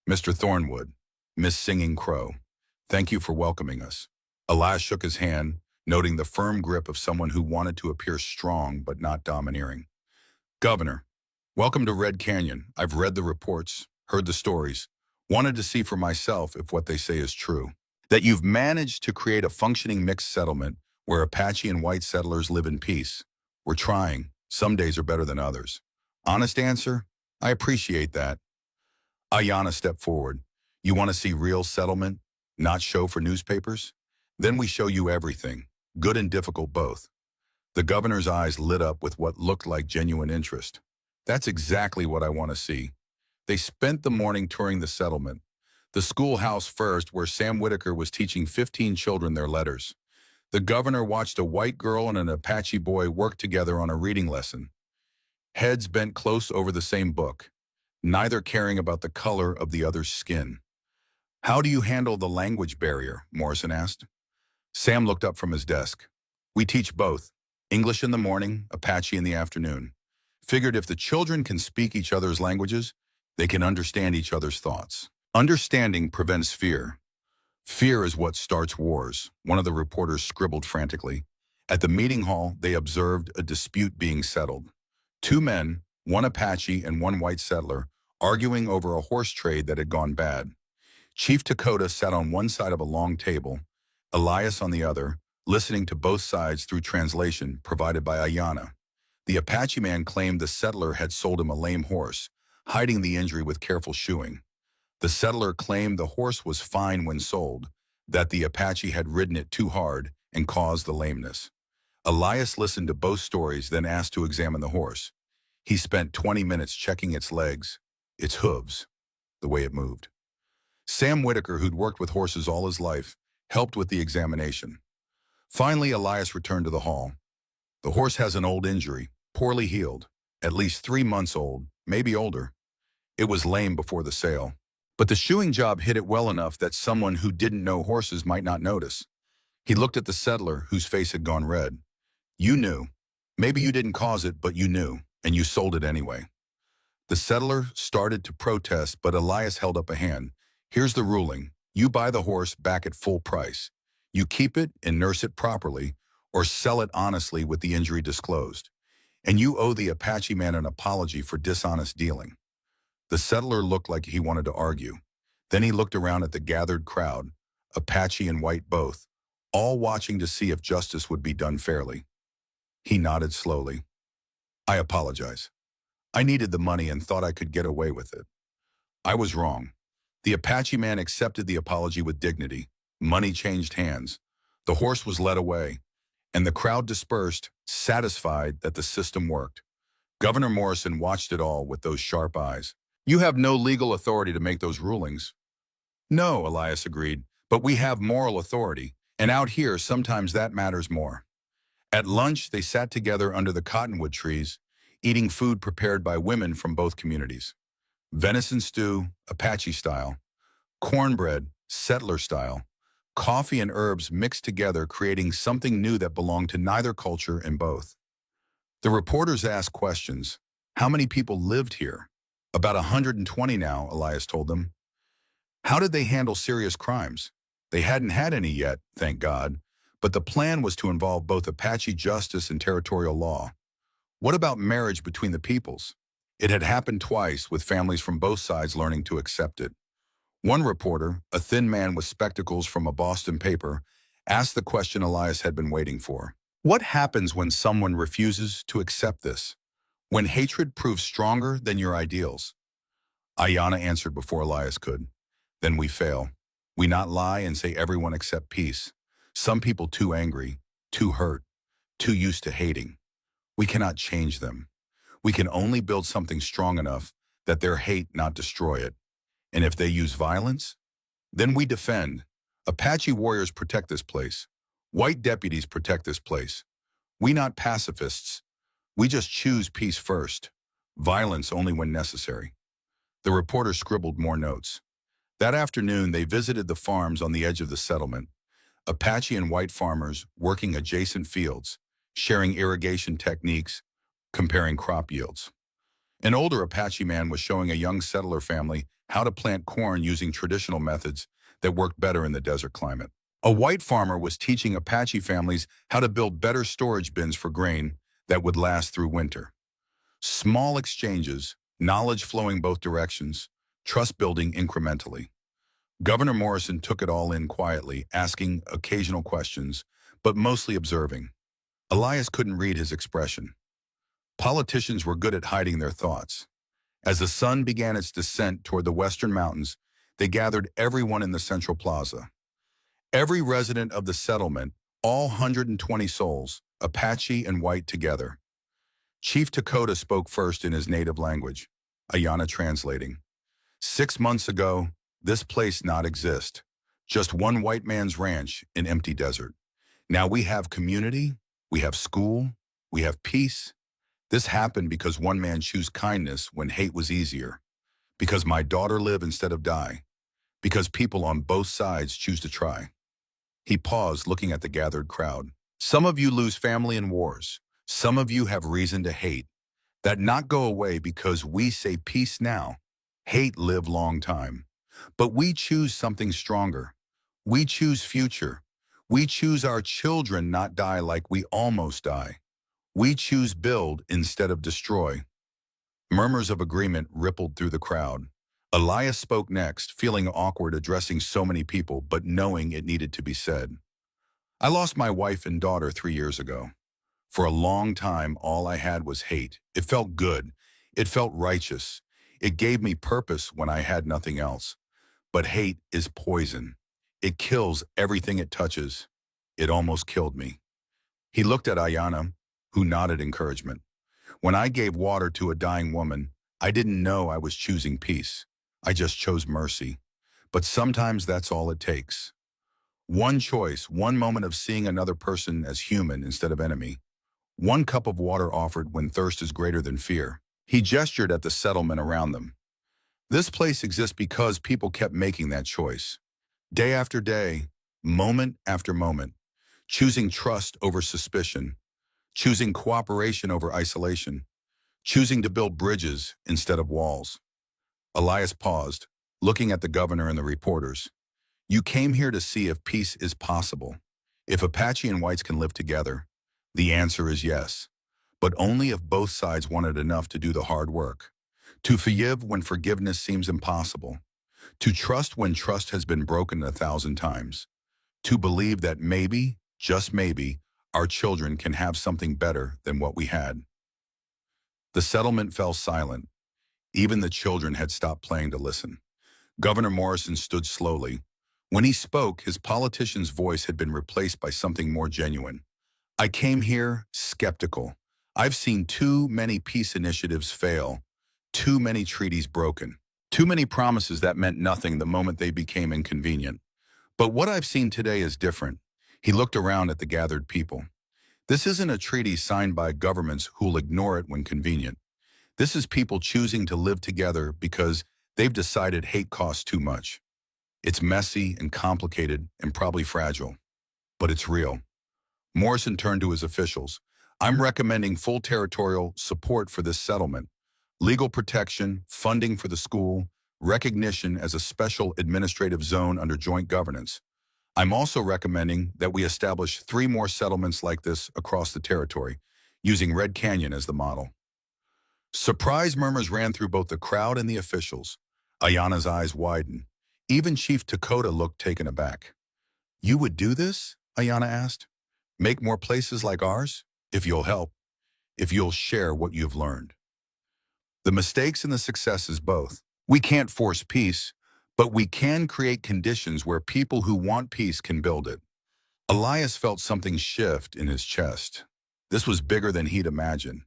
"Mr. Thornwood, Miss Singing Crow, thank you for welcoming us." Elias shook his hand, noting the firm grip of someone who wanted to appear strong but not domineering. "Governor, welcome to Red Canyon. I've read the reports, heard the stories, wanted to see for myself if what they say is true. That you've managed to create a functioning mixed settlement where Apache and white settlers live in peace. We're trying. Some days are better than others." Honest answer? I appreciate that. Ayanna stepped forward. "You want to see real settlement, not show for newspapers? Then we show you everything, good and difficult both." The governor's eyes lit up with what looked like genuine interest. "That's exactly what I want to see." They spent the morning touring the settlement. The schoolhouse first, where Sam Whitaker was teaching 15 children their letters. The governor watched a white girl and an Apache boy work together on a reading lesson. Heads bent close over the same book, neither caring about the color of the other's skin. "How do you handle the language barrier?" Morrison asked. Sam looked up from his desk. "We teach both. English in the morning, Apache in the afternoon. Figured if the children can speak each other's languages, they can understand each other's thoughts. Understanding prevents fear. Fear is what starts wars," one of the reporters scribbled frantically. At the meeting hall, they observed a dispute being settled. Two men, one Apache and one white settler, arguing over a horse trade that had gone bad. Chief Dakota sat on one side of a long table, Elias on the other, listening to both sides through translation provided by Ayanna. The Apache man claimed the settler had sold him a lame horse, hiding the injury with careful shoeing. The settler claimed the horse was fine when sold, that the Apache had ridden it too hard and caused the lameness. Elias listened to both stories, then asked to examine the horse. He spent 20 minutes checking its legs, its hooves, the way it moved. Sam Whitaker, who'd worked with horses all his life, helped with the examination. Finally, Elias returned to the hall. "The horse has an old injury, poorly healed, at least 3 months old, maybe older. It was lame before the sale. But the shoeing job hit it well enough that someone who didn't know horses might not notice." He looked at the settler, whose face had gone red. "You knew. Maybe you didn't cause it, but you knew, and you sold it anyway." The settler started to protest, but Elias held up a hand. "Here's the ruling. You buy the horse back at full price. You keep it and nurse it properly, or sell it honestly with the injury disclosed. And you owe the Apache man an apology for dishonest dealing." The settler looked like he wanted to argue. Then he looked around at the gathered crowd, Apache and white both, all watching to see if justice would be done fairly. He nodded slowly. "I apologize. I needed the money and thought I could get away with it. I was wrong." The Apache man accepted the apology with dignity. Money changed hands. The horse was led away, and the crowd dispersed, satisfied that the system worked. Governor Morrison watched it all with those sharp eyes. "You have no legal authority to make those rulings." "No," Elias agreed, "but we have moral authority, and out here sometimes that matters more." At lunch, they sat together under the cottonwood trees, eating food prepared by women from both communities. Venison stew, Apache style, cornbread, settler style, coffee and herbs mixed together, creating something new that belonged to neither culture and both. The reporters asked questions. How many people lived here? About 120 now, Elias told them. How did they handle serious crimes? They hadn't had any yet, thank God, but the plan was to involve both Apache justice and territorial law. What about marriage between the peoples? It had happened twice, with families from both sides learning to accept it. One reporter, a thin man with spectacles from a Boston paper, asked the question Elias had been waiting for. What happens when someone refuses to accept this? When hatred proves stronger than your ideals? Ayanna answered before Elias could. Then we fail. We not lie and say everyone accept peace. Some people too angry, too hurt, too used to hating. We cannot change them. We can only build something strong enough that their hate not destroy it. And if they use violence, then we defend. Apache warriors protect this place. White deputies protect this place. We not pacifists. We just choose peace first. Violence only when necessary. The reporter scribbled more notes. That afternoon, they visited the farms on the edge of the settlement. Apache and white farmers working adjacent fields, sharing irrigation techniques, comparing crop yields. An older Apache man was showing a young settler family how to plant corn using traditional methods that worked better in the desert climate. A white farmer was teaching Apache families how to build better storage bins for grain that would last through winter. Small exchanges, knowledge flowing both directions, trust building incrementally. Governor Morrison took it all in quietly, asking occasional questions, but mostly observing. Elias couldn't read his expression. Politicians were good at hiding their thoughts. As the sun began its descent toward the western mountains, they gathered everyone in the central plaza. Every resident of the settlement, all 120 souls, Apache and white together. Chief Dakota spoke first in his native language, Ayanna translating. 6 months ago, this place not exist. Just one white man's ranch in empty desert. Now we have community, we have school, we have peace. This happened because one man chose kindness when hate was easier. Because my daughter live instead of die. Because people on both sides choose to try. He paused, looking at the gathered crowd. Some of you lose family in wars. Some of you have reason to hate. That not go away because we say peace now. Hate live long time. But we choose something stronger. We choose future. We choose our children not die like we almost die. We choose build instead of destroy. Murmurs of agreement rippled through the crowd. Elias spoke next, feeling awkward addressing so many people, but knowing it needed to be said. I lost my wife and daughter 3 years ago. For a long time, all I had was hate. It felt good. It felt righteous. It gave me purpose when I had nothing else. But hate is poison. It kills everything it touches. It almost killed me. He looked at Ayanna, who nodded encouragement. When I gave water to a dying woman, I didn't know I was choosing peace. I just chose mercy. But sometimes that's all it takes. One choice, one moment of seeing another person as human instead of enemy. One cup of water offered when thirst is greater than fear. He gestured at the settlement around them. This place exists because people kept making that choice. Day after day, moment after moment, choosing trust over suspicion, choosing cooperation over isolation, choosing to build bridges instead of walls. Elias paused, looking at the governor and the reporters. You came here to see if peace is possible. If Apache and whites can live together, the answer is yes. But only if both sides wanted enough to do the hard work. To forgive when forgiveness seems impossible. To trust when trust has been broken 1,000 times. To believe that maybe, just maybe, our children can have something better than what we had. The settlement fell silent. Even the children had stopped playing to listen. Governor Morrison stood slowly. When he spoke, his politician's voice had been replaced by something more genuine. I came here skeptical. I've seen too many peace initiatives fail, too many treaties broken, too many promises that meant nothing the moment they became inconvenient. But what I've seen today is different. He looked around at the gathered people. This isn't a treaty signed by governments who'll ignore it when convenient. This is people choosing to live together because they've decided hate costs too much. It's messy and complicated and probably fragile, but it's real. Morrison turned to his officials. I'm recommending full territorial support for this settlement, legal protection, funding for the school, recognition as a special administrative zone under joint governance. I'm also recommending that we establish 3 more settlements like this across the territory, using Red Canyon as the model. Surprise murmurs ran through both the crowd and the officials. Ayana's eyes widened. Even Chief Dakota looked taken aback. "You would do this?" Ayana asked. "Make more places like ours? If you'll help. If you'll share what you've learned." The mistakes and the successes both. We can't force peace, but we can create conditions where people who want peace can build it. Elias felt something shift in his chest. This was bigger than he'd imagined.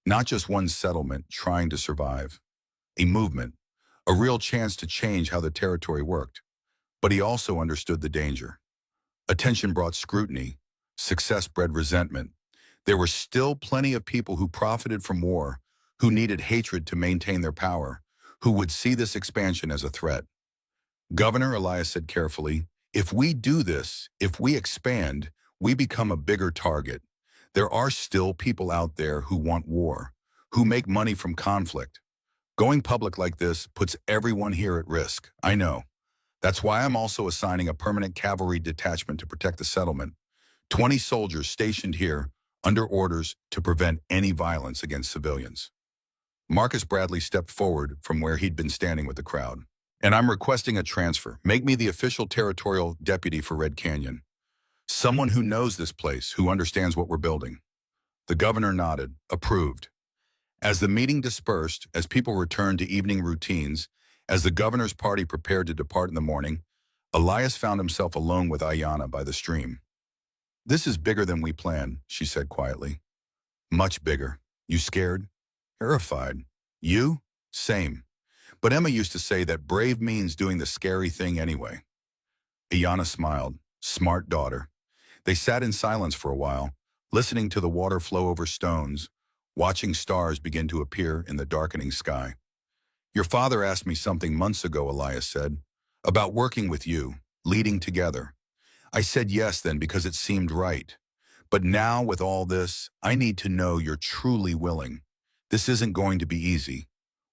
Not just one settlement trying to survive. A movement. A real chance to change how the territory worked. But he also understood the danger. Attention brought scrutiny. Success bred resentment. There were still plenty of people who profited from war, who needed hatred to maintain their power, who would see this expansion as a threat. Governor, Elias said carefully, if we do this, if we expand, we become a bigger target. There are still people out there who want war, who make money from conflict. Going public like this puts everyone here at risk. I know. That's why I'm also assigning a permanent cavalry detachment to protect the settlement. 20 soldiers stationed here under orders to prevent any violence against civilians. Marcus Bradley stepped forward from where he'd been standing with the crowd. "And I'm requesting a transfer. Make me the official territorial deputy for Red Canyon. Someone who knows this place, who understands what we're building." The governor nodded, approved. As the meeting dispersed, as people returned to evening routines, as the governor's party prepared to depart in the morning, Elias found himself alone with Ayana by the stream. "This is bigger than we planned," she said quietly. "Much bigger. You scared?" "Terrified." "You?" "Same. But Emma used to say that brave means doing the scary thing anyway." Ayana smiled. Smart daughter. They sat in silence for a while, listening to the water flow over stones, watching stars begin to appear in the darkening sky. "Your father asked me something months ago," Elias said, "about working with you, leading together. I said yes then because it seemed right. But now with all this, I need to know you're truly willing. This isn't going to be easy.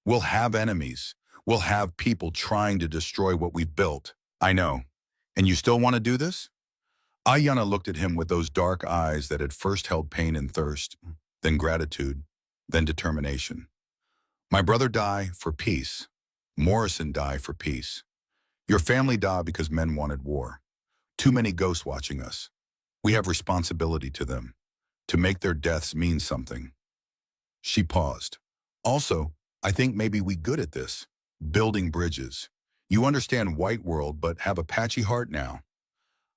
We'll have enemies. We'll have people trying to destroy what we've built. I know. And you still want to do this?" Ayana looked at him with those dark eyes that had first held pain and thirst, then gratitude, then determination. "My brother died for peace. Morrison died for peace. Your family died because men wanted war. Too many ghosts watching us. We have responsibility to them, to make their deaths mean something." She paused. "Also, I think maybe we good at this. Building bridges. You understand white world but have Apache heart now.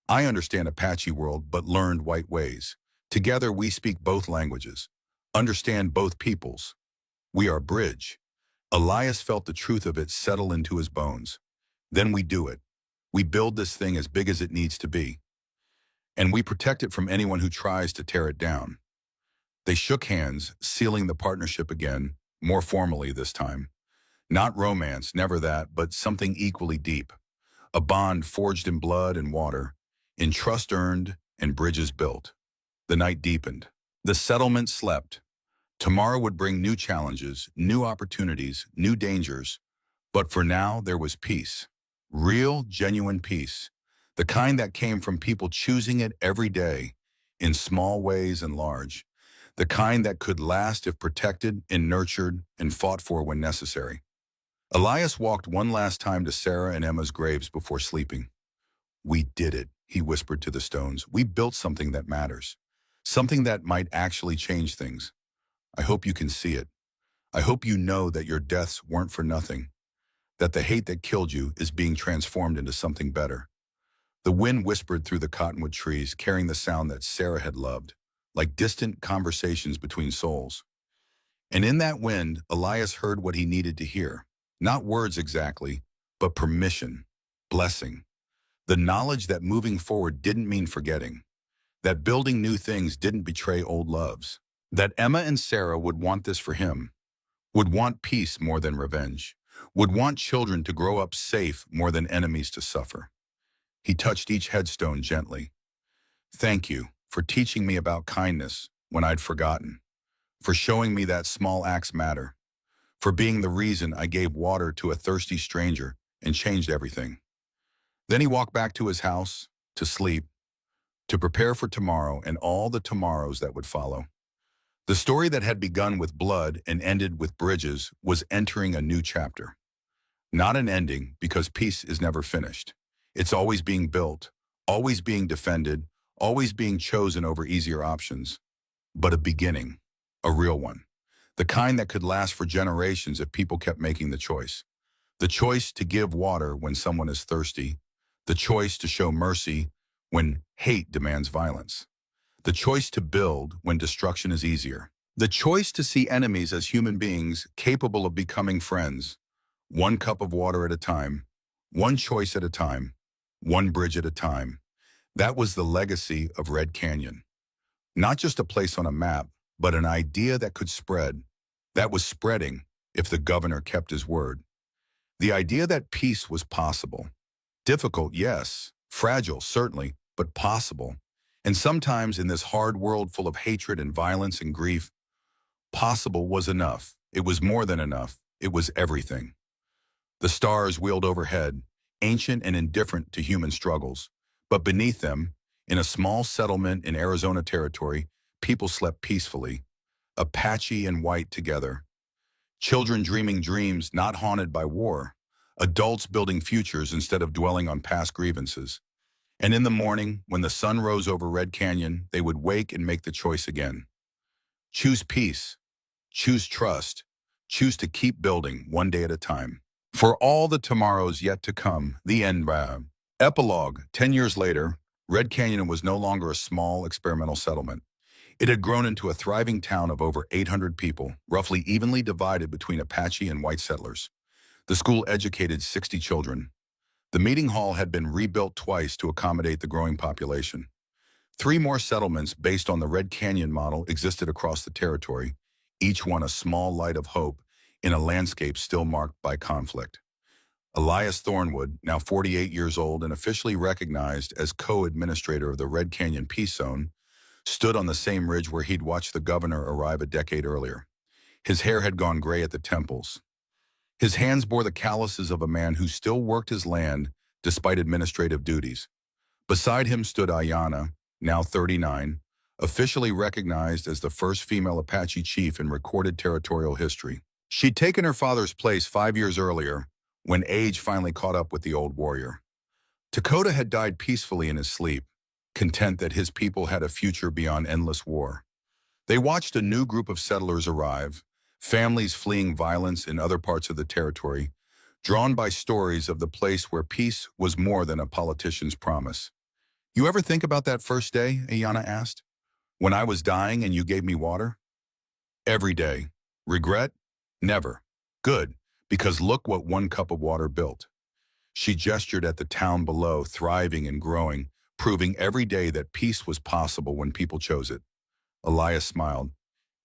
I understand Apache world but learned white ways. Together we speak both languages, understand both peoples. We are bridge." Elias felt the truth of it settle into his bones. "Then we do it. We build this thing as big as it needs to be. And we protect it from anyone who tries to tear it down." They shook hands, sealing the partnership again, more formally this time. Not romance, never that, but something equally deep. A bond forged in blood and water, in trust earned and bridges built. The night deepened. The settlement slept. Tomorrow would bring new challenges, new opportunities, new dangers. But for now, there was peace. Real, genuine peace. The kind that came from people choosing it every day, in small ways and large. The kind that could last if protected and nurtured and fought for when necessary. Elias walked one last time to Sarah and Emma's graves before sleeping. "We did it," he whispered to the stones. "We built something that matters. Something that might actually change things. I hope you can see it. I hope you know that your deaths weren't for nothing. That the hate that killed you is being transformed into something better." The wind whispered through the cottonwood trees, carrying the sound that Sarah had loved, like distant conversations between souls. And in that wind, Elias heard what he needed to hear. Not words exactly, but permission, blessing. The knowledge that moving forward didn't mean forgetting. That building new things didn't betray old loves. That Emma and Sarah would want this for him. Would want peace more than revenge. Would want children to grow up safe more than enemies to suffer. He touched each headstone gently. "Thank you for teaching me about kindness, when I'd forgotten, for showing me that small acts matter, for being the reason I gave water to a thirsty stranger and changed everything. Then he walked back to his house, to sleep, to prepare for tomorrow and all the tomorrows that would follow. The story that had begun with blood and ended with bridges was entering a new chapter. Not an ending, because peace is never finished. It's always being built, always being defended, always being chosen over easier options. But a beginning, a real one. The kind that could last for generations if people kept making the choice. The choice to give water when someone is thirsty. The choice to show mercy when hate demands violence. The choice to build when destruction is easier. The choice to see enemies as human beings capable of becoming friends. One cup of water at a time, one choice at a time, one bridge at a time. That was the legacy of Red Canyon. Not just a place on a map, but an idea that could spread. That was spreading if the governor kept his word. The idea that peace was possible. Difficult, yes. Fragile, certainly, but possible. And sometimes in this hard world full of hatred and violence and grief, possible was enough. It was more than enough. It was everything. The stars wheeled overhead, ancient and indifferent to human struggles. But beneath them, in a small settlement in Arizona territory, people slept peacefully, Apache and white together. Children dreaming dreams not haunted by war. Adults building futures instead of dwelling on past grievances. And in the morning, when the sun rose over Red Canyon, they would wake and make the choice again. Choose peace. Choose trust. Choose to keep building one day at a time. For all the tomorrows yet to come, the end. Epilogue. 10 years later, Red Canyon was no longer a small experimental settlement. It had grown into a thriving town of over 800 people, roughly evenly divided between Apache and white settlers. The school educated 60 children. The meeting hall had been rebuilt twice to accommodate the growing population. 3 more settlements based on the Red Canyon model existed across the territory, each one a small light of hope in a landscape still marked by conflict. Elias Thornwood, now 48 years old and officially recognized as co-administrator of the Red Canyon Peace Zone, stood on the same ridge where he'd watched the governor arrive a decade earlier. His hair had gone gray at the temples. His hands bore the calluses of a man who still worked his land despite administrative duties. Beside him stood Ayanna, now 39, officially recognized as the first female Apache chief in recorded territorial history. She'd taken her father's place 5 years earlier, when age finally caught up with the old warrior. Dakota had died peacefully in his sleep, content that his people had a future beyond endless war. They watched a new group of settlers arrive, families fleeing violence in other parts of the territory, drawn by stories of the place where peace was more than a politician's promise. "You ever think about that first day?" Ayanna asked. "When I was dying and you gave me water?" "Every day. Regret? Never. Good, because look what one cup of water built." She gestured at the town below, thriving and growing, proving every day that peace was possible when people chose it. Elias smiled.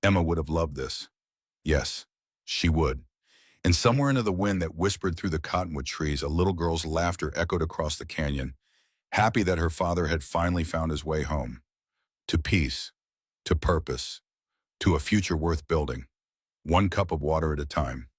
Emma would have loved this. Yes, she would. And somewhere into the wind that whispered through the cottonwood trees, a little girl's laughter echoed across the canyon, happy that her father had finally found his way home. To peace, to purpose, to a future worth building, one cup of water at a time.